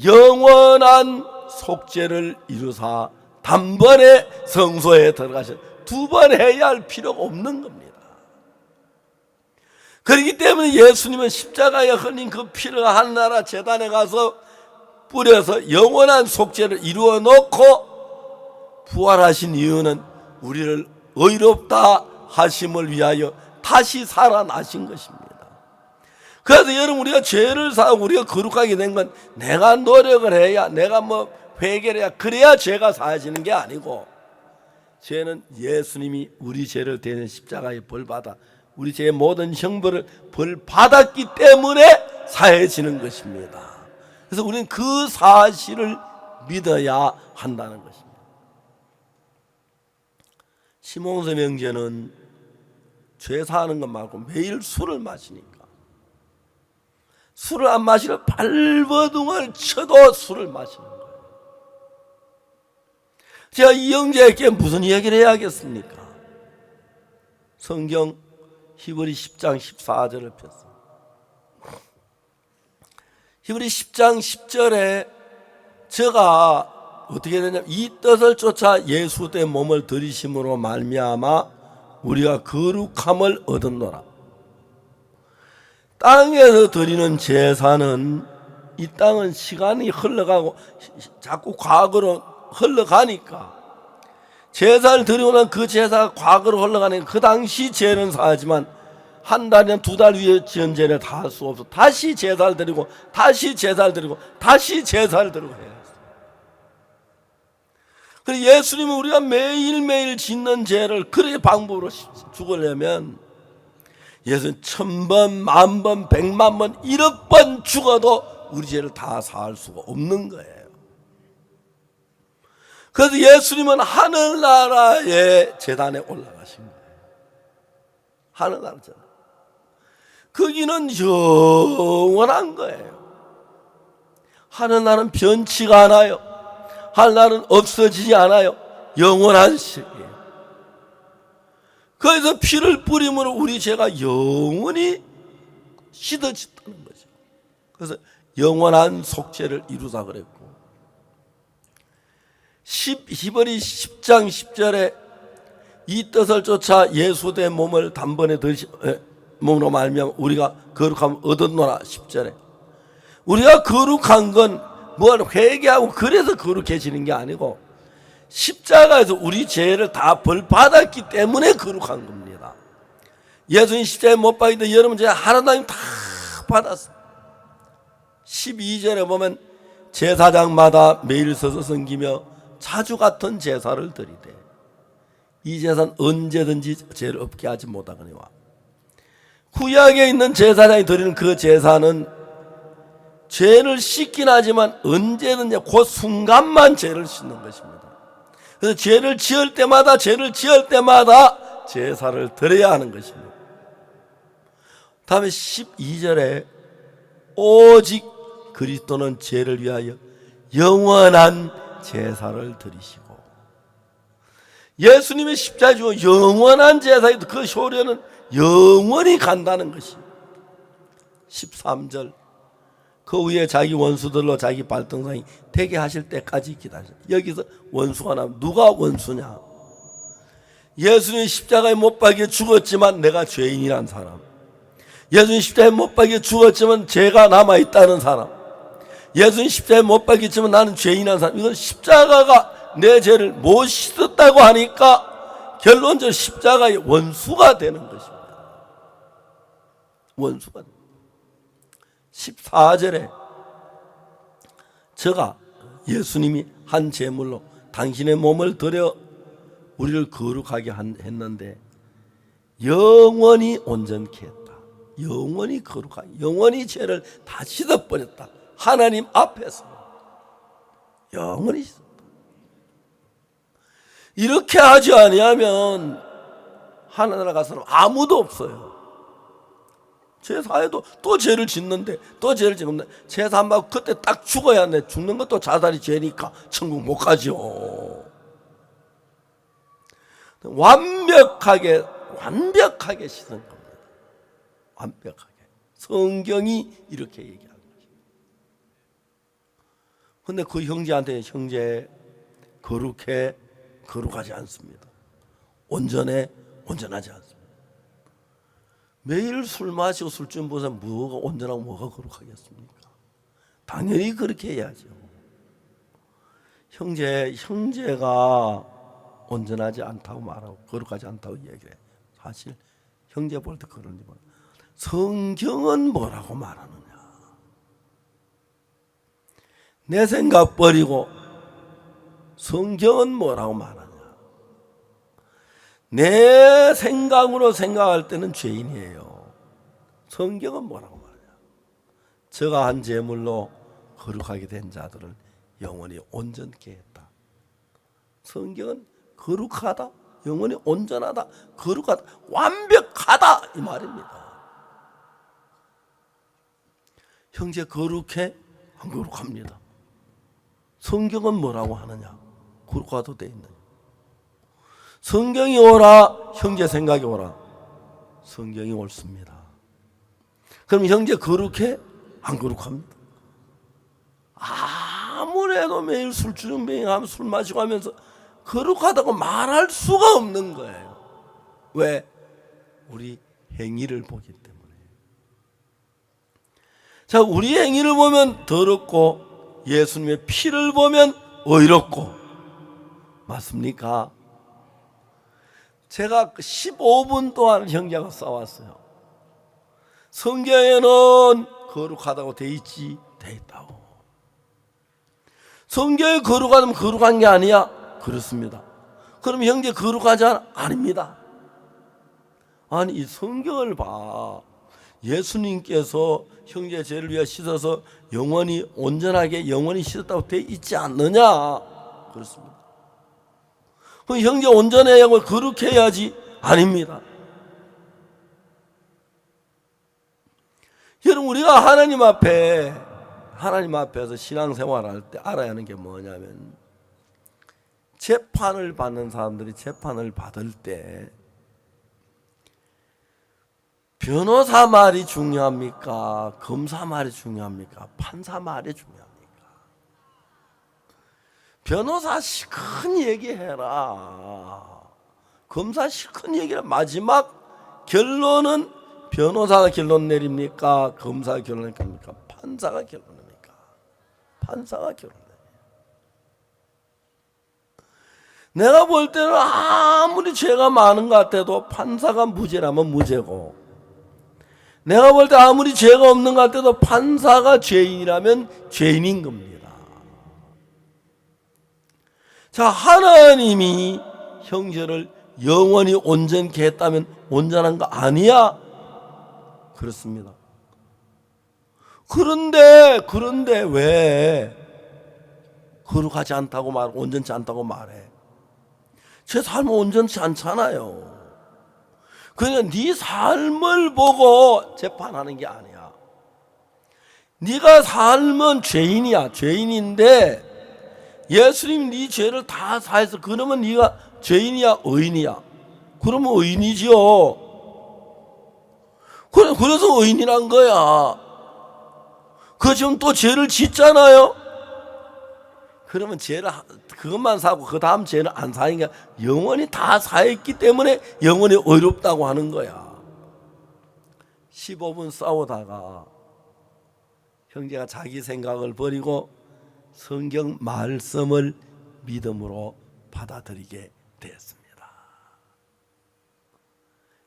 영원한 속죄를 이루사 단번에 성소에 들어가셔. 두 번 해야 할 필요가 없는 겁니다. 그렇기 때문에 예수님은 십자가에 흘린 그 피를 하늘나라 제단에 가서 뿌려서 영원한 속죄를 이루어 놓고 부활하신 이유는 우리를 의롭다 하심을 위하여 다시 살아나신 것입니다. 그래서 여러분, 우리가 죄를 사고 우리가 거룩하게 된 건 내가 노력을 해야, 내가 뭐 회개를 해야, 그래야 죄가 사해지는 게 아니고, 죄는 예수님이 우리 죄를 대는 십자가에 벌받아 우리 죄의 모든 형벌을 벌받았기 때문에 사해지는 것입니다. 그래서 우리는 그 사실을 믿어야 한다는 것입니다. 시몬서 명제는 죄 사하는 것 말고 매일 술을 마시니까, 술을 안 마시면 발버둥을 쳐도 술을 마시는 거예요. 제가 이 형제에게 무슨 이야기를 해야겠습니까? 성경 히브리 10장 14절을 폈습니다. 히브리 10장 10절에 제가 어떻게 되냐면, 이 뜻을 쫓아 예수의 몸을 들이심으로 말미암아 우리가 거룩함을 얻었노라. 땅에서 드리는 제사는, 이 땅은 시간이 흘러가고 자꾸 과거로 흘러가니까, 제사를 드리고 난 그 제사가 과거로 흘러가니까 그 당시 죄는 사하지만 한 달이나 두 달 위에 지은 죄를 다 할 수 없어. 다시 제사를 드리고 다시 제사를 드리고 다시 제사를 드리고 해야 했어. 그래서 예수님은 우리가 매일매일 짓는 죄를 그렇게 방법으로 죽으려면 예수는 1000번, 10,000번, 1,000,000번, 1억 번 죽어도 우리 죄를 다 사할 수가 없는 거예요. 그래서 예수님은 하늘나라의 제단에 올라가신 거예요. 하늘나라 제단. 거기는 영원한 거예요. 하늘나라는 변치가 않아요. 하늘나라는 없어지지 않아요. 영원한 세계예요. 거기서 피를 뿌림으로 우리 죄가 영원히 씻어졌다는 거죠. 그래서 영원한 속죄를 이루다 그랬고, 히브리 10장 10절에 이 뜻을 쫓아 예수의 몸을 단번에 몸으로 말미암아 우리가 거룩함을 얻었노라. 10절에 우리가 거룩한 건 뭘 회개하고 그래서 거룩해지는 게 아니고, 십자가에서 우리 죄를 다 벌받았기 때문에 거룩한 겁니다. 예수님 십자가에 못 박을 때 여러분 죄 하나도 다 받았어요. 12절에 보면 제사장마다 매일 서서 섬기며 자주 같은 제사를 드리되 이 제사는 언제든지 죄를 없게 하지 못하거니와. 구약에 있는 제사장이 드리는 그 제사는 죄를 씻긴 하지만 언제든지 그 순간만 죄를 씻는 것입니다. 그래서 죄를 지을 때마다 제사를 드려야 하는 것입니다. 다음에 12절에 오직 그리스도는 죄를 위하여 영원한 제사를 드리시고, 예수님의 십자가에 주고 영원한 제사에 그 효력은 영원히 간다는 것이 13절 그 위에 자기 원수들로 자기 발등상이 되게 하실 때까지 기다리셨어요. 여기서 원수가 나면 누가 원수냐? 예수님 십자가에 못 박혀 죽었지만 내가 죄인이란 사람, 예수님 십자가에 못 박혀 죽었지만 죄가 남아있다는 사람, 예수님 십자가에 못 박혔지만 나는 죄인이란 사람, 이건 십자가가 내 죄를 못 씻었다고 하니까 결론적으로 십자가의 원수가 되는 것입니다. 원수가. 14절에 저가 예수님이 한 제물로 당신의 몸을 들여 우리를 거룩하게 했는데 영원히 온전케 했다. 영원히 거룩하게, 영원히 죄를 다 씻어버렸다. 하나님 앞에서 영원히 씻었다. 이렇게 하지 아니하면 하늘나라 가서는 아무도 없어요. 죄 사해도 또 죄를 짓는데 또 죄를 짓는데 제사 안 받고 그때 딱 죽어야 돼. 죽는 것도 자살이 죄니까 천국 못 가죠. 완벽하게 씻은 겁니다. 완벽하게. 성경이 이렇게 얘기하는 거죠. 그런데 그 형제한테 형제 거룩해, 거룩하지 않습니다. 온전해, 온전하지 않습니다. 매일 술 마시고 술집 보자 뭐가 온전하고 뭐가 거룩하겠습니까? 당연히 그렇게 해야죠. 형제가 온전하지 않다고 말하고 거룩하지 않다고 얘기해. 사실 형제 볼 때 그런지 몰라. 성경은 뭐라고 말하느냐? 내 생각 버리고 성경은 뭐라고 말하냐? 내 생각으로 생각할 때는 죄인이에요. 성경은 뭐라고 말하냐? 저가 한 제물로 거룩하게 된 자들을 영원히 온전케 했다. 성경은 거룩하다, 영원히 온전하다, 거룩하다, 완벽하다 이 말입니다. 형제 거룩해? 안 거룩합니다. 성경은 뭐라고 하느냐? 거룩하도 돼 있느냐? 성경이 오라, 형제 생각이 오라. 성경이 옳습니다. 그럼 형제 거룩해? 안 거룩합니다. 아무래도 매일 술주정뱅이하면 술 마시고 하면서 거룩하다고 말할 수가 없는 거예요. 왜? 우리 행위를 보기 때문에. 자, 우리 행위를 보면 더럽고 예수님의 피를 보면 의롭고, 맞습니까? 제가 15분 동안 형제가 싸웠어요. 성경에는 거룩하다고 돼 있지, 돼 있다고. 성경에 거룩하다면 거룩한 게 아니야? 그렇습니다. 그럼 형제 거룩하지 않아? 아닙니다. 아니, 이 성경을 봐. 예수님께서 형제 죄를 위해 씻어서 영원히 온전하게 영원히 씻었다고 돼 있지 않느냐? 그렇습니다. 그럼 형제 온전해야 하고 거룩해야지? 아닙니다. 여러분, 우리가 하나님 앞에서 신앙생활할 때 알아야 하는 게 뭐냐면, 재판을 받는 사람들이 재판을 받을 때 변호사 말이 중요합니까? 검사 말이 중요합니까? 판사 말이 중요합니까? 변호사 실컷 얘기해라. 검사 실컷 얘기해라. 마지막 결론은 변호사가 결론 내립니까? 검사가 결론 내립니까? 판사가 결론 내립니까? 판사가 결론 내립니까? 내가 볼 때는 아무리 죄가 많은 것 같아도 판사가 무죄라면 무죄고, 내가 볼 때 아무리 죄가 없는 것 같아도 판사가 죄인이라면 죄인인 겁니다. 자, 하나님이 형제를 영원히 온전케 했다면 온전한 거 아니야? 그렇습니다. 그런데 왜 거룩하지 않다고 온전치 않다고 말해? 제 삶은 온전치 않잖아요. 그냥 네 삶을 보고 재판하는 게 아니야. 네가 삶은 죄인이야. 죄인인데 예수님 네 죄를 다 사해서, 그러면 네가 죄인이야, 의인이야? 그러면 의인이지요. 그래서 의인이란 거야. 그 지금 또 죄를 짓잖아요. 그러면 죄를 그것만 사고 그 다음 죄는 안 사니까 영원히 다 사했기 때문에 영원히 의롭다고 하는 거야. 15분 싸우다가 형제가 자기 생각을 버리고 성경 말씀을 믿음으로 받아들이게 되었습니다.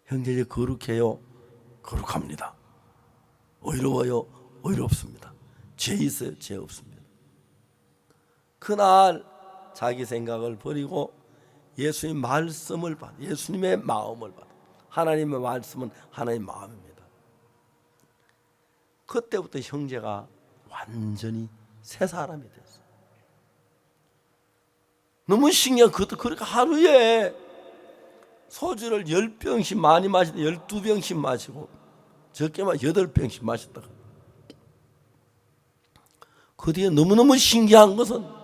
형제, 거룩해요? 거룩합니다. 의로워요? 의롭습니다. 죄 있어요? 죄 없습니다. 그날 자기 생각을 버리고 예수님의 말씀을 받아, 예수님의 마음을 받아. 하나님의 말씀은 하나님의 마음입니다. 그때부터 형제가 완전히 새 사람이 됐어요. 너무 신기한, 그것도 그렇게 하루에 소주를 10병씩 많이 마시다 12병씩 마시고 적게만 8병씩 마셨다가, 그 뒤에 너무너무 신기한 것은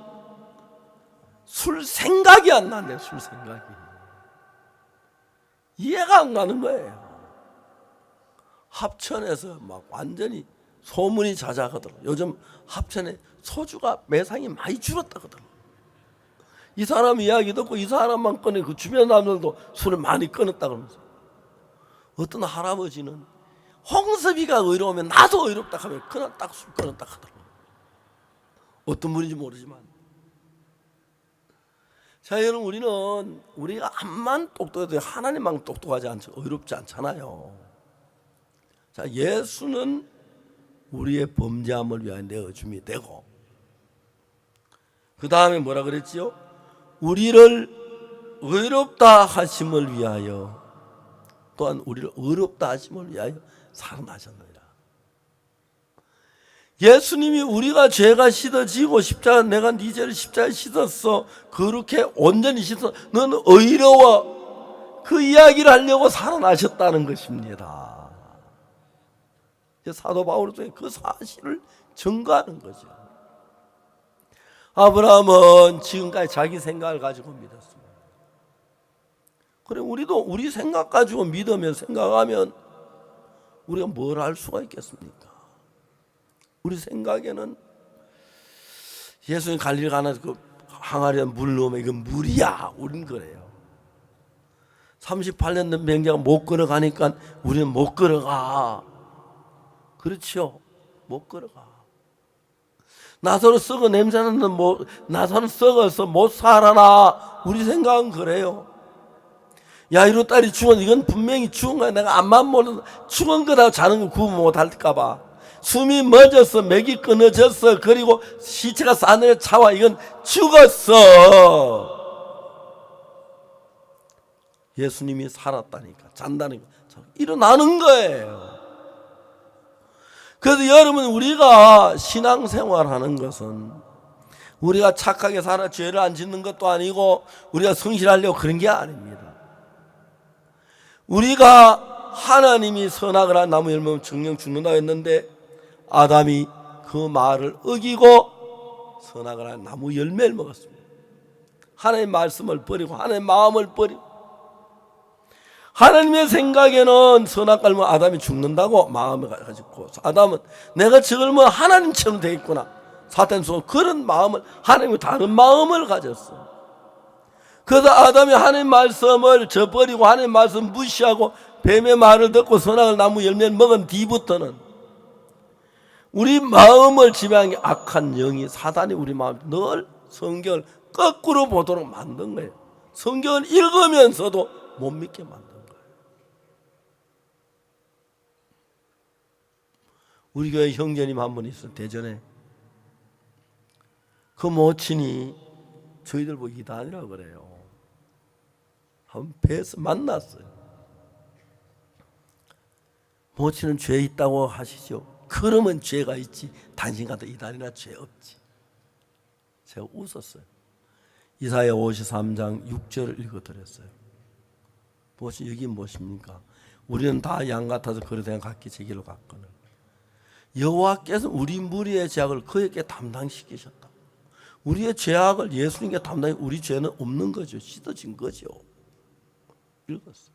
술 생각이 안 난대. 술 생각이 이해가 안 가는 거예요. 합천에서 막 완전히 소문이 자자하더라고. 요즘 합천에 소주가 매상이 많이 줄었다거든. 이 사람 이야기 듣고 이 사람만 꺼내, 그 주변 사람들도 술을 많이 끊었다 그러면서, 어떤 할아버지는 홍섭이가 의로우면 나도 의롭다 하면 그냥 딱 술 끊었다 하더라고. 어떤 분인지 모르지만. 자, 여러분, 우리가 암만 똑똑해도 하나님만 똑똑하지 않죠. 의롭지 않잖아요. 자, 예수는 우리의 범죄함을 위하여 내어줌이 되고, 그 다음에 뭐라 그랬지요? 우리를 의롭다 하심을 위하여, 또한 우리를 의롭다 하심을 위하여 살아나셨느니라. 예수님이 우리가 죄가 씻어지고 십자가, 내가 네 죄를 십자가에 씻었어, 그렇게 온전히 씻어, 너는 의로워, 그 이야기를 하려고 살아나셨다는 것입니다. 사도 바울을 통해 그 사실을 증거하는 거죠. 아브라함은 지금까지 자기 생각을 가지고 믿었습니다. 그래, 우리도 우리 생각 가지고 믿으면, 생각하면 우리가 뭘 할 수가 있겠습니까? 우리 생각에는 예수님 갈릴리 가나 그 항아리에 물 넣으면 이건 물이야, 우린 그래요. 38년 된 병자가 못 걸어가니까 우리는 못 걸어가. 그렇죠? 못 걸어가. 나사로 썩어 냄새나는 나사로 썩어서 못 살아나. 우리 생각은 그래요. 야이로 딸이 죽은, 이건 분명히 죽은 거야. 내가 암만 모르는 죽은 거라고 자는 거 구분 못 할까봐. 숨이 멎었어, 맥이 끊어졌어, 그리고 시체가 싸늘해 차와, 이건 죽었어. 예수님이 살았다니까, 잔다니까, 일어나는 거예요. 그래서 여러분, 우리가 신앙생활하는 것은 우리가 착하게 살아 죄를 안 짓는 것도 아니고 우리가 성실하려고 그런 게 아닙니다. 우리가 하나님이 선악을 한 나무 열매면 정령 죽는다고 했는데, 아담이 그 말을 어기고 선악을 한 나무 열매를 먹었습니다. 하나님의 말씀을 버리고 하나님의 마음을 버리고, 하나님의 생각에는 선악을 알면 아담이 죽는다고 마음을 가지고, 아담은 내가 저걸 뭐 하나님처럼 되겠구나, 사탄 속 그런 마음을, 하나님과 다른 마음을 가졌어. 그래서 아담이 하나님 말씀을 저버리고 하나님 말씀 무시하고 뱀의 말을 듣고 선악을 나무 열매를 먹은 뒤부터는 우리 마음을 지배하는 게 악한 영이, 사단이 우리 마음을 늘 성경을 거꾸로 보도록 만든 거예요. 성경을 읽으면서도 못 믿게 만든 거예요. 우리 교회 형제님 한 분 있어요. 대전에. 그 모친이 저희들 보고 이단이라고 그래요. 한번 뵈서 만났어요. 모친은 죄 있다고 하시죠. 그러면 죄가 있지, 당신 같은 이단이나 죄 없지. 제가 웃었어요. 이사야 53장 6절을 읽어드렸어요. 모친, 여기 무엇입니까? 우리는 다 양 같아서 그릇에 각기 제 길로 갔거늘 여호와께서 우리 무리의 죄악을 그에게 담당시키셨다. 우리의 죄악을 예수님께 담당해. 우리 죄는 없는 거죠. 씻어진 거죠. 읽었어요.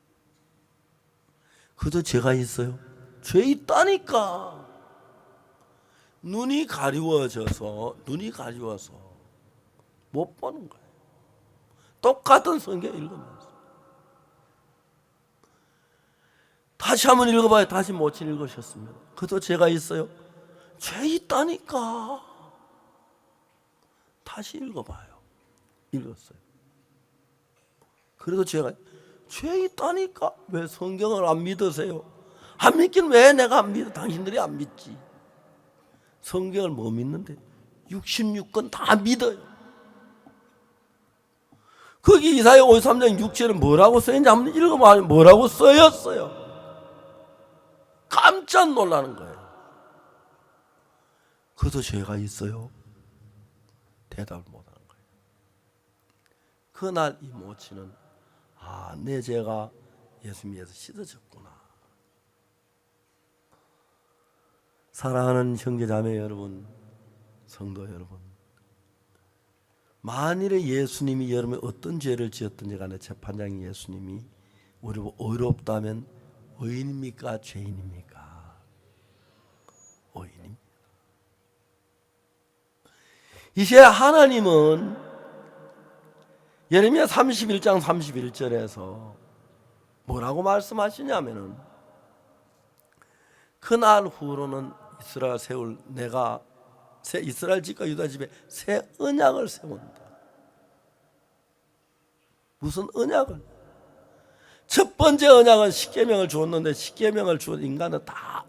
그래도 죄가 있어요. 죄 있다니까. 눈이 가리워서 못 보는 거예요. 똑같은 성경 읽으면서. 다시 한번 읽어봐요. 다시 모친 읽으셨습니다. 그래도 죄가 있어요. 죄 있다니까. 다시 읽어봐요. 읽었어요. 그래도 죄 있다니까. 왜 성경을 안 믿으세요? 안 믿긴 왜 내가 안 믿어? 당신들이 안 믿지. 성경을 뭐 믿는데? 66권 다 믿어요. 거기 이사야 53장 6절에 뭐라고 써있는지 한번 읽어봐요. 뭐라고 써였어요. 깜짝 놀라는 거예요. 그래도 죄가 있어요? 대답을 못하는 거예요. 그날 이 모친은, 아, 내 죄가 예수님에서 씻어졌구나. 사랑하는 형제자매 여러분, 성도 여러분, 만일에 예수님이 여러분이 어떤 죄를 지었든지 간에 재판장이 예수님이 우리를 의롭다면 의인입니까? 죄인입니까? 의인입니다. 이제 하나님은 예레미야 31장 31절에서 뭐라고 말씀하시냐면은, 그날 후로는 이스라엘 세울 내가 이스라엘 집과 유다 집에 새 언약을 세운다. 무슨 언약을? 첫 번째 언약은 십계명을 주었는데 십계명을 주은 인간은 다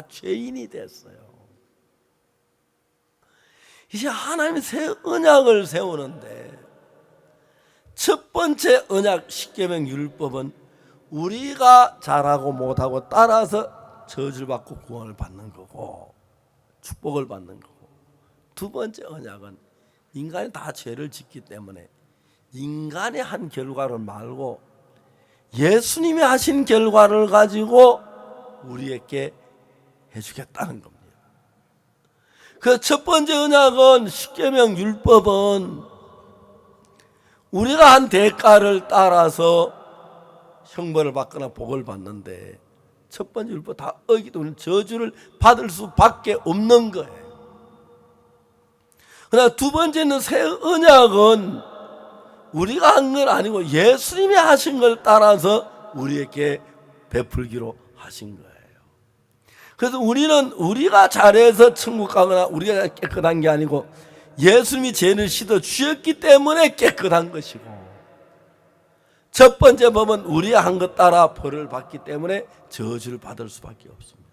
죄인이 됐어요. 이제 하나님이 새 언약을 세우는데 첫 번째 언약 십계명 율법은 우리가 잘하고 못하고 따라서 저주를 받고 구원을 받는 거고 축복을 받는 거고, 두 번째 언약은 인간이 다 죄를 짓기 때문에 인간이 한 결과를 말고 예수님이 하신 결과를 가지고 우리에게 해주겠다는 겁니다. 그 첫 번째 언약은 십계명 율법은 우리가 한 대가를 따라서 형벌을 받거나 복을 받는데, 첫 번째 율법 다 어기기 때문에 저주를 받을 수밖에 없는 거예요. 그러나 두 번째는 새 언약은 우리가 한 건 아니고 예수님이 하신 걸 따라서 우리에게 베풀기로 하신 거예요. 그래서 우리는 우리가 잘해서 천국 가거나 우리가 깨끗한 게 아니고 예수님이 죄를 씻어 주셨기 때문에 깨끗한 것이고, 첫 번째 법은 우리가 한 것 따라 벌을 받기 때문에 저주를 받을 수밖에 없습니다.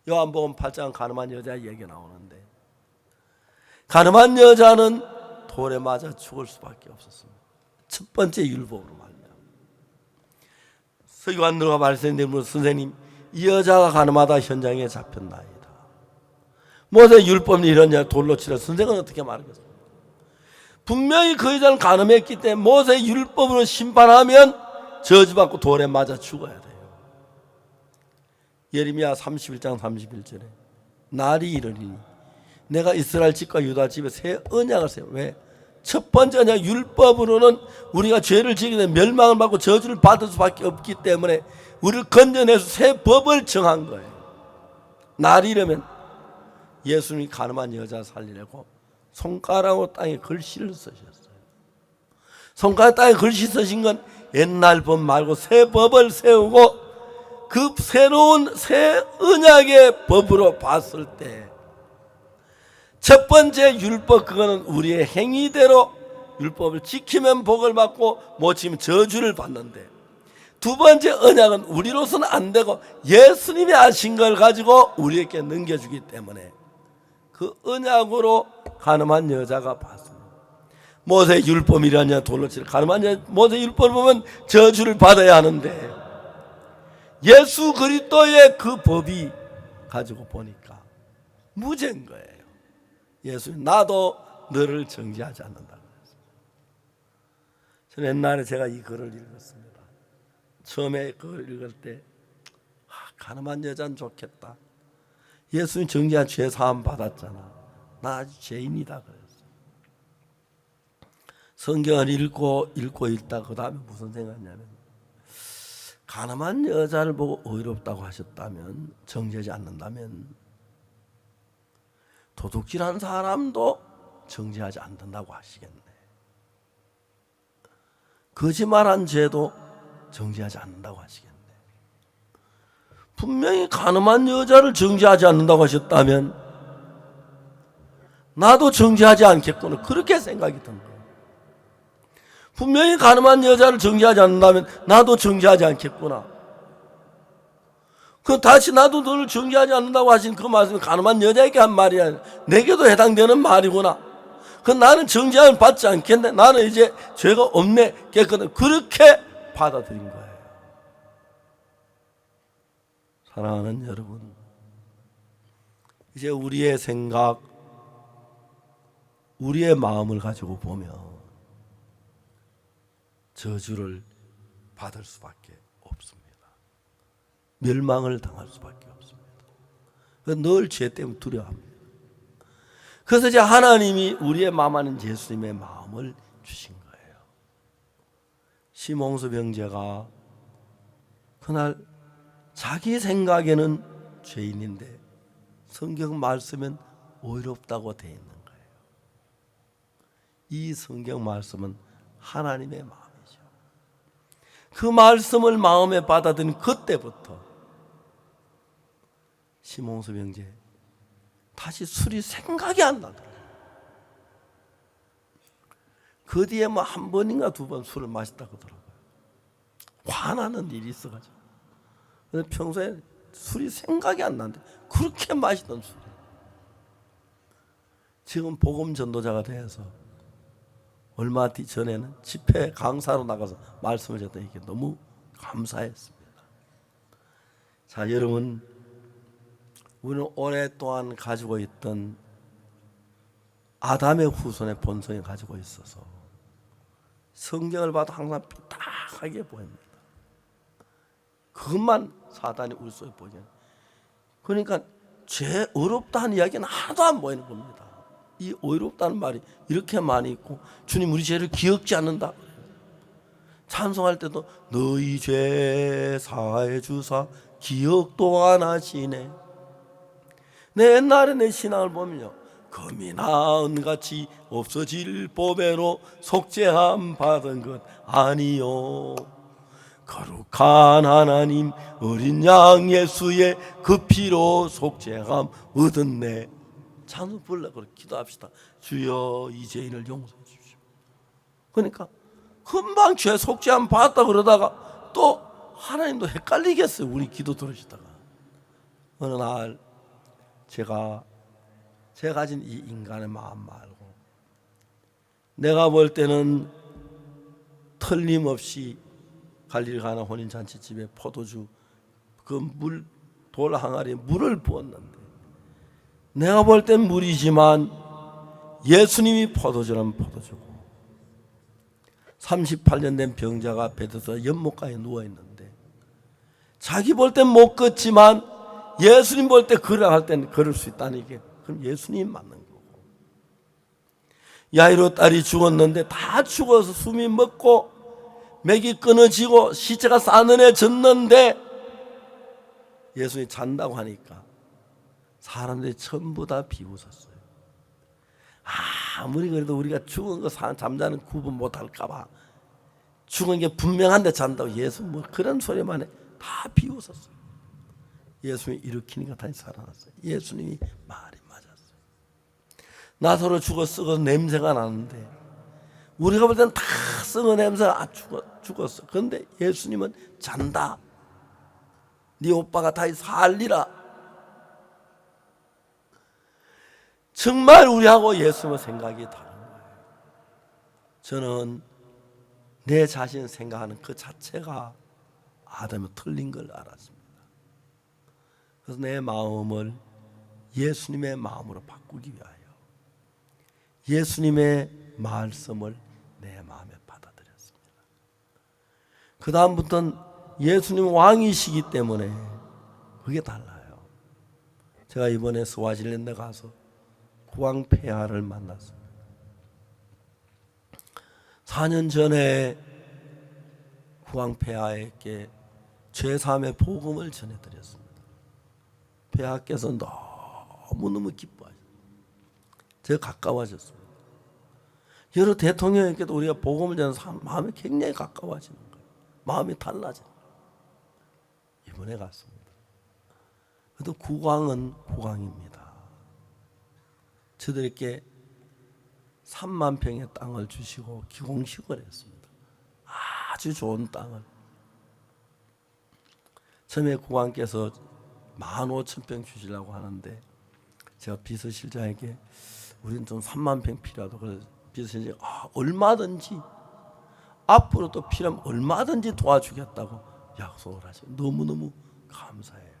요한복음 8장 가늠한 여자 얘기 나오는데, 가늠한 여자는 돌에 맞아 죽을 수밖에 없었습니다. 첫 번째 율법으로 말이야. 서기관들과 말씀드리면, 선생님, 이 여자가 가늠하다 현장에 잡혔나이다. 모세 율법이 이러냐, 돌로 치라. 선생은 어떻게 말하겠습니까? 분명히 그 여자는 가늠했기 때문에 모세 율법으로 심판하면 저주받고 돌에 맞아 죽어야 돼요. 예레미야 31장 31절에 날이 이르리니 내가 이스라엘 집과 유다 집에 새 언약을 세워. 왜? 첫 번째 언약 율법으로는 우리가 죄를 지게 되면 멸망을 받고 저주를 받을 수밖에 없기 때문에 우리를 건져내서 새 법을 정한 거예요. 날이 이르면 예수님이 가늠한 여자 살리려고 손가락으로 땅에 글씨를 쓰셨어요. 손가락 땅에 글씨 쓰신 건 옛날 법 말고 새 법을 세우고, 그 새로운 새 언약의 법으로 봤을 때 첫 번째 율법, 그거는 우리의 행위대로 율법을 지키면 복을 받고 못 지키면 저주를 받는데, 두 번째 언약은 우리로서는 안 되고 예수님이 하신 걸 가지고 우리에게 넘겨주기 때문에 그 언약으로 가늠한 여자가 봤습니다. 모세 율법이라냐 돌로 치라. 가늠한 모세 율법을 보면 저주를 받아야 하는데, 예수 그리스도의 그 법이 가지고 보니까 무죄인 거예요. 예수님, 나도 너를 정죄하지 않는다 그랬습니다. 저는 옛날에 제가 이 글을 읽었습니다. 처음에 그걸 읽을 때 가늠한 여자는 좋겠다. 예수님 정죄한 죄 사함 받았잖아. 나 아주 죄인이다 그랬어요. 성경을 읽고 읽다 그 다음에 무슨 생각이냐면, 가늠한 여자를 보고 의롭다고 하셨다면, 정죄하지 않는다면 도둑질한 사람도 정죄하지 않는다고 하시겠네. 거짓말한 죄도 정죄하지 않는다고 하시겠네. 분명히 가늠한 여자를 정죄하지 않는다고 하셨다면 나도 정죄하지 않겠구나, 그렇게 생각이 든 거예요. 분명히 가늠한 여자를 정죄하지 않는다면 나도 정죄하지 않겠구나. 그 다시 나도 너를 정죄하지 않는다고 하신 그 말씀은 가늠한 여자에게 한 말이 아니라 내게도 해당되는 말이구나. 그 나는 정죄함을 받지 않겠네. 나는 이제 죄가 없네, 깨끗해. 그렇게 받아들인 거예요. 사랑하는 여러분, 이제 우리의 생각, 우리의 마음을 가지고 보면 저주를 받을 수밖에 없습니다. 멸망을 당할 수밖에 없습니다. 늘 죄 때문에 두려워합니다. 그래서 이제 하나님이 우리의 마음 안에 예수님의 마음을 주신 거예요. 시몬스 병제가 그날 자기 생각에는 죄인인데 성경 말씀은 의롭다고 되어 있는 거예요. 이 성경 말씀은 하나님의 마음이죠. 그 말씀을 마음에 받아들인 그때부터 시몬스 병제 다시 술이 생각이 안 나더라고요. 그 뒤에 뭐 한 번인가 두 번 술을 마셨다고 하더라고요. 화나는 일이 있어가지고. 근데 평소에 술이 생각이 안 나는데 그렇게 마시던 술이 지금 복음 전도자가 돼서 얼마 뒤 전에는 집회 강사로 나가서 말씀을 전했더니 이게 너무 감사했습니다. 자, 여러분, 우리는 오랫동안 가지고 있던 아담의 후손의 본성을 가지고 있어서 성경을 봐도 항상 삐딱하게 보입니다. 그것만 사단이 우리 속에 보이잖아요. 그러니까 죄 어렵다는 이야기는 하나도 안 보이는 겁니다. 이 어렵다는 말이 이렇게 많이 있고, 주님 우리 죄를 기억지 않는다. 찬송할 때도 너희 죄 사해 주사 기억도 안 하시네. 내 옛날에 내 신앙을 보면요, 금이 나은같이 없어질 법에로 속죄함 받은 것 아니요. 거룩한 하나님 어린 양 예수의 그 피로 속죄함 얻었네. 찬송 불러고 기도합시다. 주여 이 죄인을 용서해 주십시오. 그러니까 금방 죄 속죄함 받았다 그러다가 또 하나님도 헷갈리겠어요. 우리 기도 들으시다가 어느 날 제가 가진 이 인간의 마음 말고 내가 볼 때는 틀림없이 갈릴 가나 혼인잔치집에 포도주 그 물 돌 항아리에 물을 부었는데 내가 볼 땐 물이지만 예수님이 포도주라면 포도주고 38년 된 병자가 베드스다 연못가에 누워있는데 자기 볼 땐 못 걷지만 예수님 볼 때 걸어갈 때는 걸을 수 있다는 게 그럼 예수님이 맞는 거고, 야이로 딸이 죽었는데 다 죽어서 숨이 멎고 맥이 끊어지고 시체가 싸늘해졌는데 예수님이 잔다고 하니까 사람들이 전부 다 비웃었어요. 아무리 그래도 우리가 죽은 거 잠자는 구분 못할까 봐 죽은 게 분명한데 잔다고 예수 뭐 그런 소리만 해. 다 비웃었어요. 예수님이 일으키니까 다시 살아났어요. 예수님이 말이 맞았어요. 나사로 죽어 썩어 냄새가 나는데 우리가 볼 때는 다 썩어 냄새가 죽었어. 그런데 예수님은 잔다. 네 오빠가 다시 살리라. 정말 우리하고 예수님의 생각이 다른 거예요. 저는 내 자신 생각하는 그 자체가 아담이 틀린 걸 알았습니다. 그래서 내 마음을 예수님의 마음으로 바꾸기 위하여 예수님의 말씀을 내 마음에 받아들였습니다. 그 다음부터는 예수님 왕이시기 때문에 그게 달라요. 제가 이번에 스와질랜드 가서 국왕 폐하를 만났습니다. 4년 전에 국왕 폐하에게 죄사함의 복음을 전해드렸습니다. 폐하께서 너무너무 기뻐하셨어요. 제가 가까워졌습니다. 여러 대통령에게도 우리가 복음을 전하는 사람 마음이 굉장히 가까워지는 거예요. 마음이 달라져요. 이번에 갔습니다. 그래도 국왕은 국왕입니다. 저들에게 3만 평의 땅을 주시고 기공식을 했습니다. 아주 좋은 땅을. 처음에 국왕께서 15,000평 주시려고 하는데 제가 비서실장에게 우리는 좀 3만 평 필요하다고 그래서 비서실장이 얼마든지 앞으로 또 필요하면 얼마든지 도와주겠다고 약속을 하시고 너무너무 감사해요.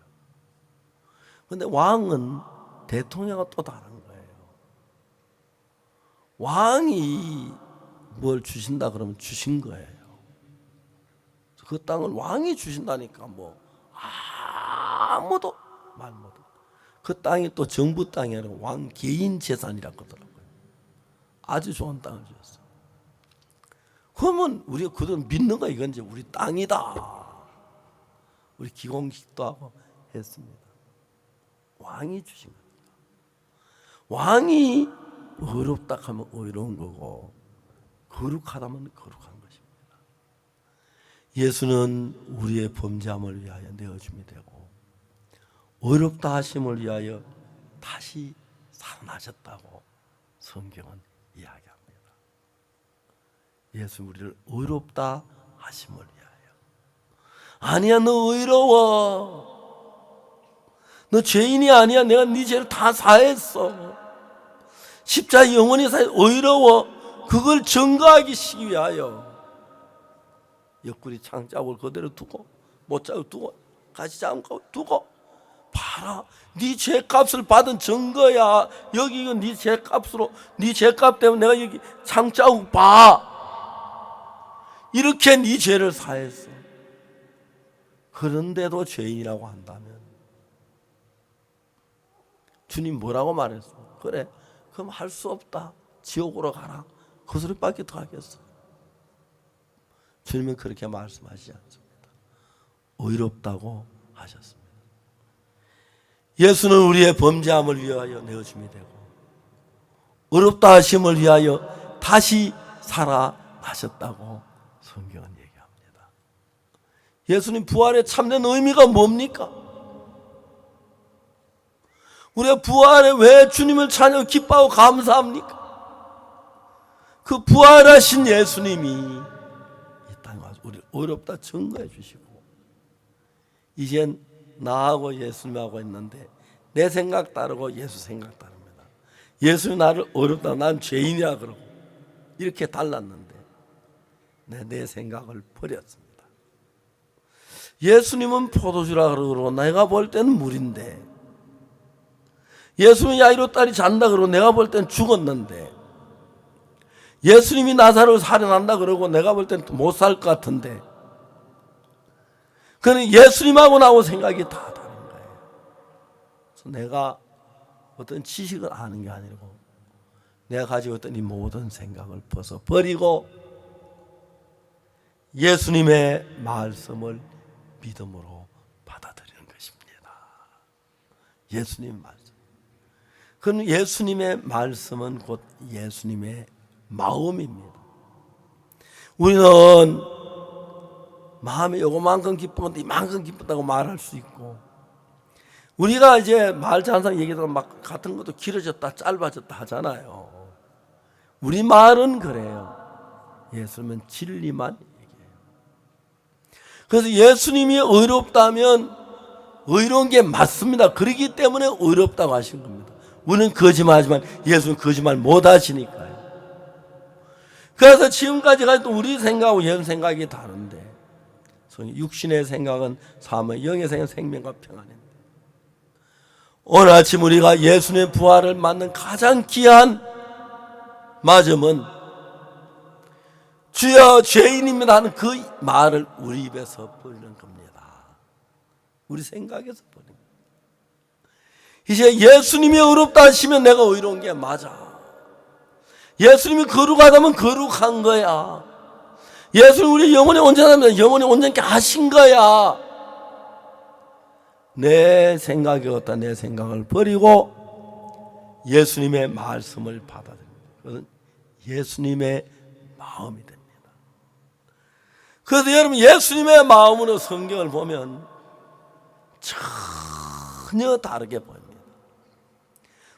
그런데 왕은 대통령과 또 다른 거예요. 왕이 뭘 주신다 그러면 주신 거예요. 그 땅을 왕이 주신다니까 뭐 아무도 말 못해. 그 땅이 또 정부 땅이 아니라 왕 개인 재산이라고 하더라고요. 아주 좋은 땅을 주셨어요. 그러면 우리가 그들 믿는 거 이건 이제 우리 땅이다. 우리 기공식도 하고 했습니다. 왕이 주신 겁니다. 왕이 어렵다 하면 어려운 거고 거룩하다면 거룩한 것입니다. 예수는 우리의 범죄함을 위하여 내어줌이 되고 어렵다 하심을 위하여 다시 살아나셨다고 성경은 이야기합니다. 예수 우리를 어렵다 하심을 위하여 아니야, 너 의로워. 너 죄인이 아니야. 내가 네 죄를 다 사했어. 십자가 영원히 사해. 의로워. 그걸 증거하기 위하여 옆구리 창자국을 그대로 두고 못자국 두고 같이 잠깐 두고 봐라. 네 죄값을 받은 증거야. 여기 이거 네 죄값으로, 네 죄값 때문에 내가 여기 창자국 봐. 이렇게 네 죄를 사했어. 그런데도 죄인이라고 한다면 주님 뭐라고 말했어? 그래, 그럼 할 수 없다. 지옥으로 가라. 그 소리밖에 더 하겠어? 주님은 그렇게 말씀하시지 않습니다. 의롭다고 하셨습니다. 예수는 우리의 범죄함을 위하여 내어줌이 되고 의롭다 하심을 위하여 다시 살아나셨다고 성경은 얘기합니다. 예수님 부활의 참된 의미가 뭡니까? 우리가 부활에 왜 주님을 찬양 기뻐하고 감사합니까? 그 부활하신 예수님이 이 땅에 와서 우리를 의롭다 증거해 주시고, 이젠 나하고 예수님하고 있는데 내 생각 다르고 예수 생각 다릅니다. 예수님 나를 의롭다, 난 죄인이라 그러고 이렇게 달랐는데 내 생각을 버렸습니다. 예수님은 포도주라 그러고 내가 볼 때는 물인데, 예수님이 야이로 딸이 잔다 그러고 내가 볼 때는 죽었는데, 예수님이 나사로를 살해난다 그러고 내가 볼 때는 못 살 것 같은데, 그는 예수님하고 나하고 생각이 다 다른 거예요. 그래서 내가 어떤 지식을 아는 게 아니고 내가 가지고 있던 이 모든 생각을 벗어버리고 예수님의 말씀을 믿음으로 받아들이는 것입니다. 예수님 말씀. 그럼 예수님의 말씀은 곧 예수님의 마음입니다. 우리는 마음이 요거만큼 기쁘면 이만큼 기쁘다고 말할 수 있고, 우리가 이제 말 잘하는 사람 얘기하면 막 같은 것도 길어졌다 짧아졌다 하잖아요. 우리 말은 그래요. 예수님은 진리만 얘기해요. 그래서 예수님이 의롭다면 의로운 게 맞습니다. 그렇기 때문에 의롭다고 하신 겁니다. 우리는 거짓말하지만 예수는 거짓말 못 하시니까요. 그래서 지금까지 가지고 우리 생각하고 예수 생각이 다른데, 육신의 생각은 사망, 영의 생각은 생명과 평안입니다. 오늘 아침 우리가 예수님의 부활을 맞는 가장 귀한 맞음은 주여 죄인입니다 하는 그 말을 우리 입에서 버리는 겁니다. 우리 생각에서 버립니다. 이제 예수님이 의롭다 하시면 내가 의로운 게 맞아. 예수님이 거룩하다면 거룩한 거야. 예수님 우리 영혼이 온전하면 영혼이 온전케 하신 거야. 내 생각이 어떤 내 생각을 버리고 예수님의 말씀을 받아들입니다. 그것은 예수님의 마음이 됩니다. 그래서 여러분 예수님의 마음으로 성경을 보면 전혀 다르게 보입니다.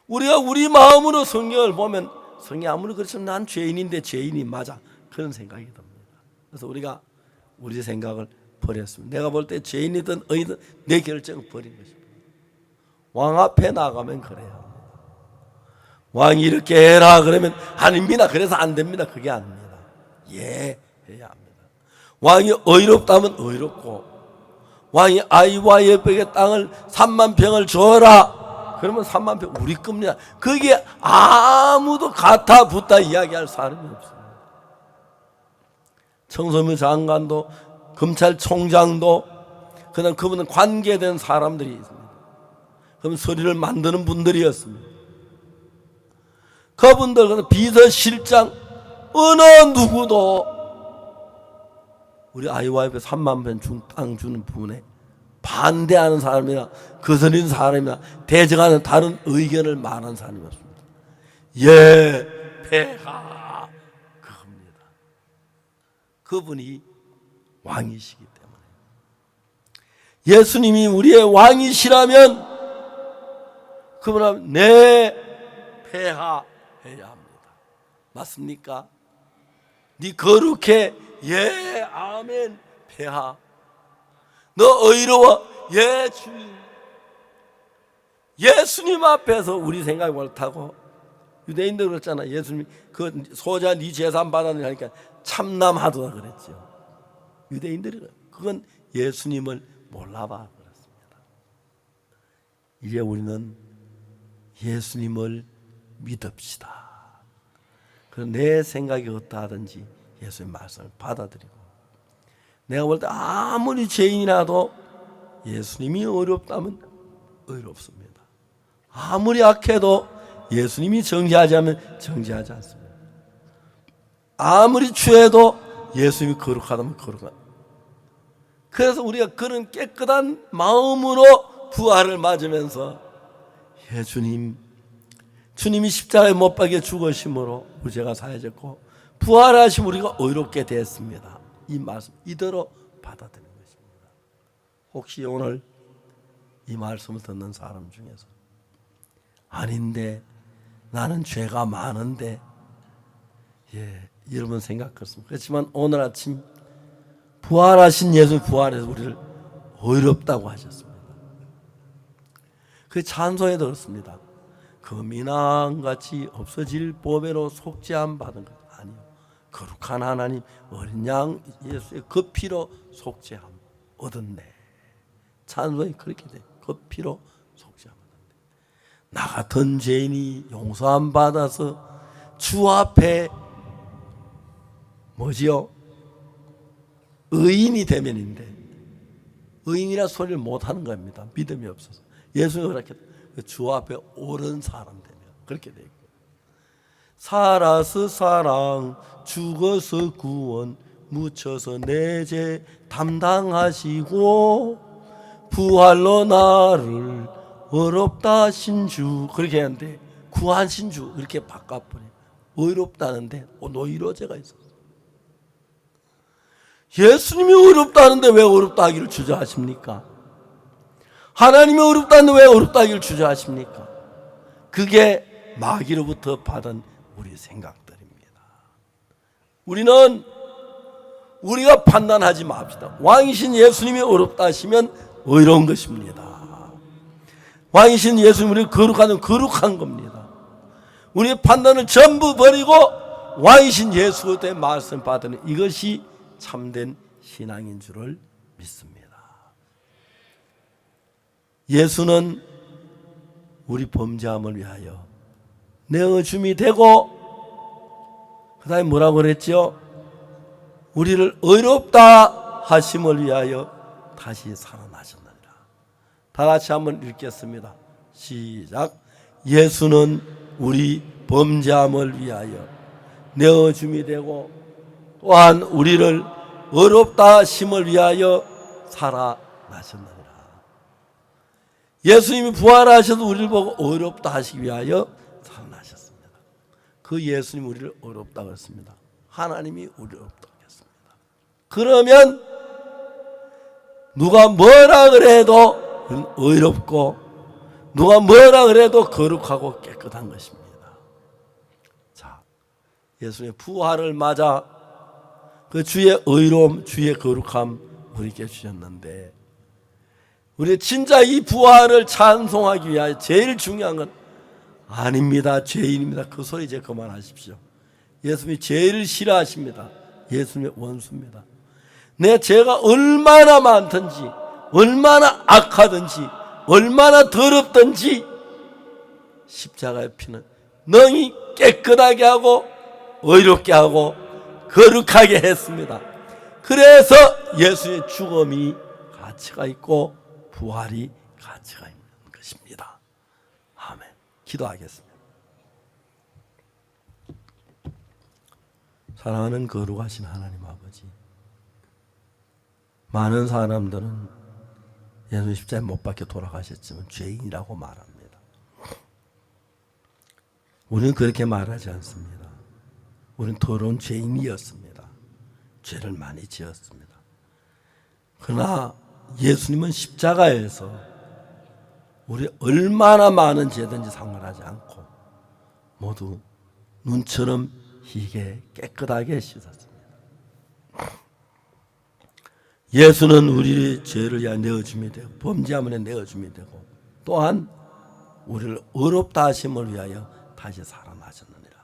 우리가 우리 마음으로 성경을 보면 성경이 아무리 그렇지만 난 죄인인데 죄인이 맞아, 그런 생각이 듭니다. 그래서 우리가 우리 생각을 버렸습니다. 내가 볼 때 죄인이든 의인이든 내 결정을 버린 것입니다. 왕 앞에 나가면 그래요. 왕이 이렇게 해라 그러면 아닙니다. 그래서 안 됩니다. 그게 아닙니다. 예, 해야 합니다. 왕이 의롭다면 의롭고, 왕이 아이와 여백의 땅을 3만 평을 줘라 그러면 3만 평 우리 겁니다. 거기에 아무도 가타 붙다 이야기할 사람이 없습니다. 청소년 장관도 검찰총장도 그냥 그분은 관계된 사람들이 있습니다. 그럼 소리를 만드는 분들이었습니다. 그분들 비서실장 어느 누구도 우리 아이와이프 3만 평 땅 주는 부분에 반대하는 사람이나 거스르는 사람이나 대적하는 다른 의견을 말하는 사람이 없습니다. 예, 폐하 그겁니다. 그분이 왕이시기 때문에. 예수님이 우리의 왕이시라면 그분은 네 폐하해야 합니다. 맞습니까? 네 거룩해. 예, 아멘, 폐하. 너 의로워. 예 주님. 예수님 앞에서 우리 생각 못하고, 유대인들 그랬잖아. 예수님 그 소자 네 재산 받았느니 하니까 참남하도다 그랬죠. 유대인들이 그건 예수님을 몰라봐 그렇습니다. 이제 우리는 예수님을 믿읍시다. 그래서 내 생각이 어떠하든지 예수님 말씀을 받아들이고, 내가 볼 때 아무리 죄인이라도 예수님이 어렵다면 어렵습니다. 아무리 악해도 예수님이 정죄하지 않으면 정죄하지 않습니다. 아무리 죄해도 예수님이 거룩하다면 거룩하다. 그래서 우리가 그런 깨끗한 마음으로 부활을 맞으면서, 예 주님, 주님이 십자가에 못 박혀 죽으심으로 우리 죄가 사해졌고 부활하심 우리가 의롭게 됐습니다. 이 말씀 이대로 받아들이는 것입니다. 혹시 오늘 이 말씀을 듣는 사람 중에서 아닌데 나는 죄가 많은데, 예, 여러분 생각했습니다. 그렇지만 오늘 아침 부활하신 예수 부활해서 우리를 의롭다고 하셨습니다. 그 찬송에 들었습니다. 그 미남같이 없어질 보배로 속죄함 받은 것 아니요, 거룩한 하나님 어린 양 예수의 그 피로 속죄함 얻었네. 찬송이 그렇게 돼. 그 피로 속죄함 얻었네. 나 같은 죄인이 용서함 받아서 주 앞에 뭐지요? 의인이 되면인데, 의인이라 소리를 못하는 겁니다. 믿음이 없어서. 예수님이 그렇게 주 앞에 옳은 사람 되면 그렇게 되고, 살아서 사랑, 죽어서 구원, 묻혀서 내 죄 담당하시고 부활로 나를 의롭다 하신 주, 그렇게 하는데 구하신 주 이렇게 바꿔버려. 의롭다는데 노이로제가 있었어. 예수님이 의롭다는데 왜 의롭다 하기를 주저하십니까? 하나님이 의롭다는데 왜 의롭다 하기를 주저하십니까? 그게 마귀로부터 받은 우리 생각들입니다. 우리는 우리가 판단하지 맙시다. 왕이신 예수님이 의롭다 하시면 의로운 것입니다. 왕이신 예수님이 거룩하는 거룩한 겁니다. 우리의 판단을 전부 버리고 왕이신 예수의 말씀 받는 이것이 참된 신앙인 줄을 믿습니다. 예수는 우리 범죄함을 위하여 내어줌이 되고, 그 다음에 뭐라고 그랬죠? 우리를 의롭다 하심을 위하여 다시 살아나셨느니라. 다 같이 한번 읽겠습니다. 시작. 예수는 우리 범죄함을 위하여 내어줌이 되고 또한 우리를 의롭다 하심을 위하여 살아나셨느니라. 예수님이 부활하셔서 우리를 보고 의롭다 하시기 위하여 살아나셨습니다. 그 예수님이 우리를 의롭다고 했습니다. 하나님이 우리를 의롭다고 했습니다. 그러면 누가 뭐라 그래도 의롭고 누가 뭐라 그래도 거룩하고 깨끗한 것입니다. 자, 예수님의 부활을 맞아 그 주의 의로움, 주의 거룩함 우리에게 주셨는데, 우리 진짜 이 부활을 찬송하기 위하여 제일 중요한 건 아닙니다, 죄인입니다, 그 소리 이제 그만하십시오. 예수님이 제일 싫어하십니다. 예수님의 원수입니다. 내 죄가 얼마나 많든지, 얼마나 악하든지, 얼마나 더럽든지 십자가의 피는 능히 깨끗하게 하고 의롭게 하고 거룩하게 했습니다. 그래서 예수의 죽음이 가치가 있고 부활이 가치가 있는 것입니다. 아멘. 기도하겠습니다. 사랑하는 거룩하신 하나님 아버지, 많은 사람들은 예수님 십자가에 못 박혀 돌아가셨지만 죄인이라고 말합니다. 우리는 그렇게 말하지 않습니다. 우리는 더러운 죄인이었습니다. 죄를 많이 지었습니다. 그러나 예수님은 십자가에서 우리 얼마나 많은 죄든지 상관하지 않고 모두 눈처럼 희게 깨끗하게 씻었습니다. 예수는 우리의 죄를 위하여 내어줌이 되고 범죄함을 내어줌이 되고 또한 우리를 의롭다 하심을 위하여 다시 살아나셨느니라.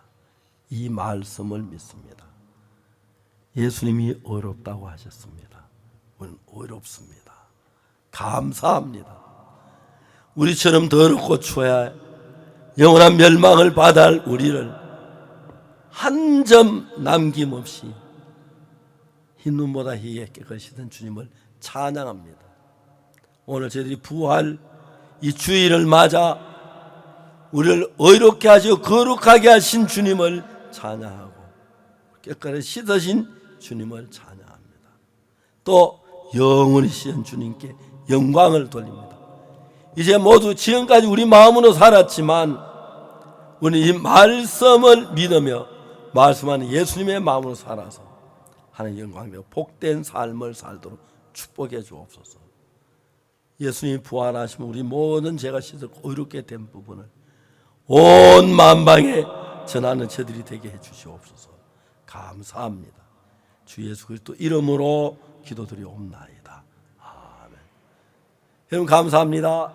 이 말씀을 믿습니다. 예수님이 의롭다고 하셨습니다. 우리는 의롭습니다. 감사합니다. 우리처럼 더럽고 추해 영원한 멸망을 받아 할 우리를 한 점 남김없이 흰 눈보다 희게 깨끗이던 주님을 찬양합니다. 오늘 저희들이 부활 이 주일을 맞아 우리를 의롭게 하시고 거룩하게 하신 주님을 찬양하고 깨끗이 씻으신 주님을 찬양합니다. 또 영원히 신 주님께 영광을 돌립니다. 이제 모두 지금까지 우리 마음으로 살았지만 우리는 이 말씀을 믿으며 말씀하는 예수님의 마음으로 살아서 하나님 영광되고 복된 삶을 살도록 축복해 주옵소서. 예수님이 부활하시면 우리 모든 죄가 씻었고 의롭게 된 부분을 온 만방에 전하는 저들이 되게 해 주시옵소서. 감사합니다. 주 예수 그리스도 이름으로 기도드리옵나이다. 아멘. 여러분 감사합니다.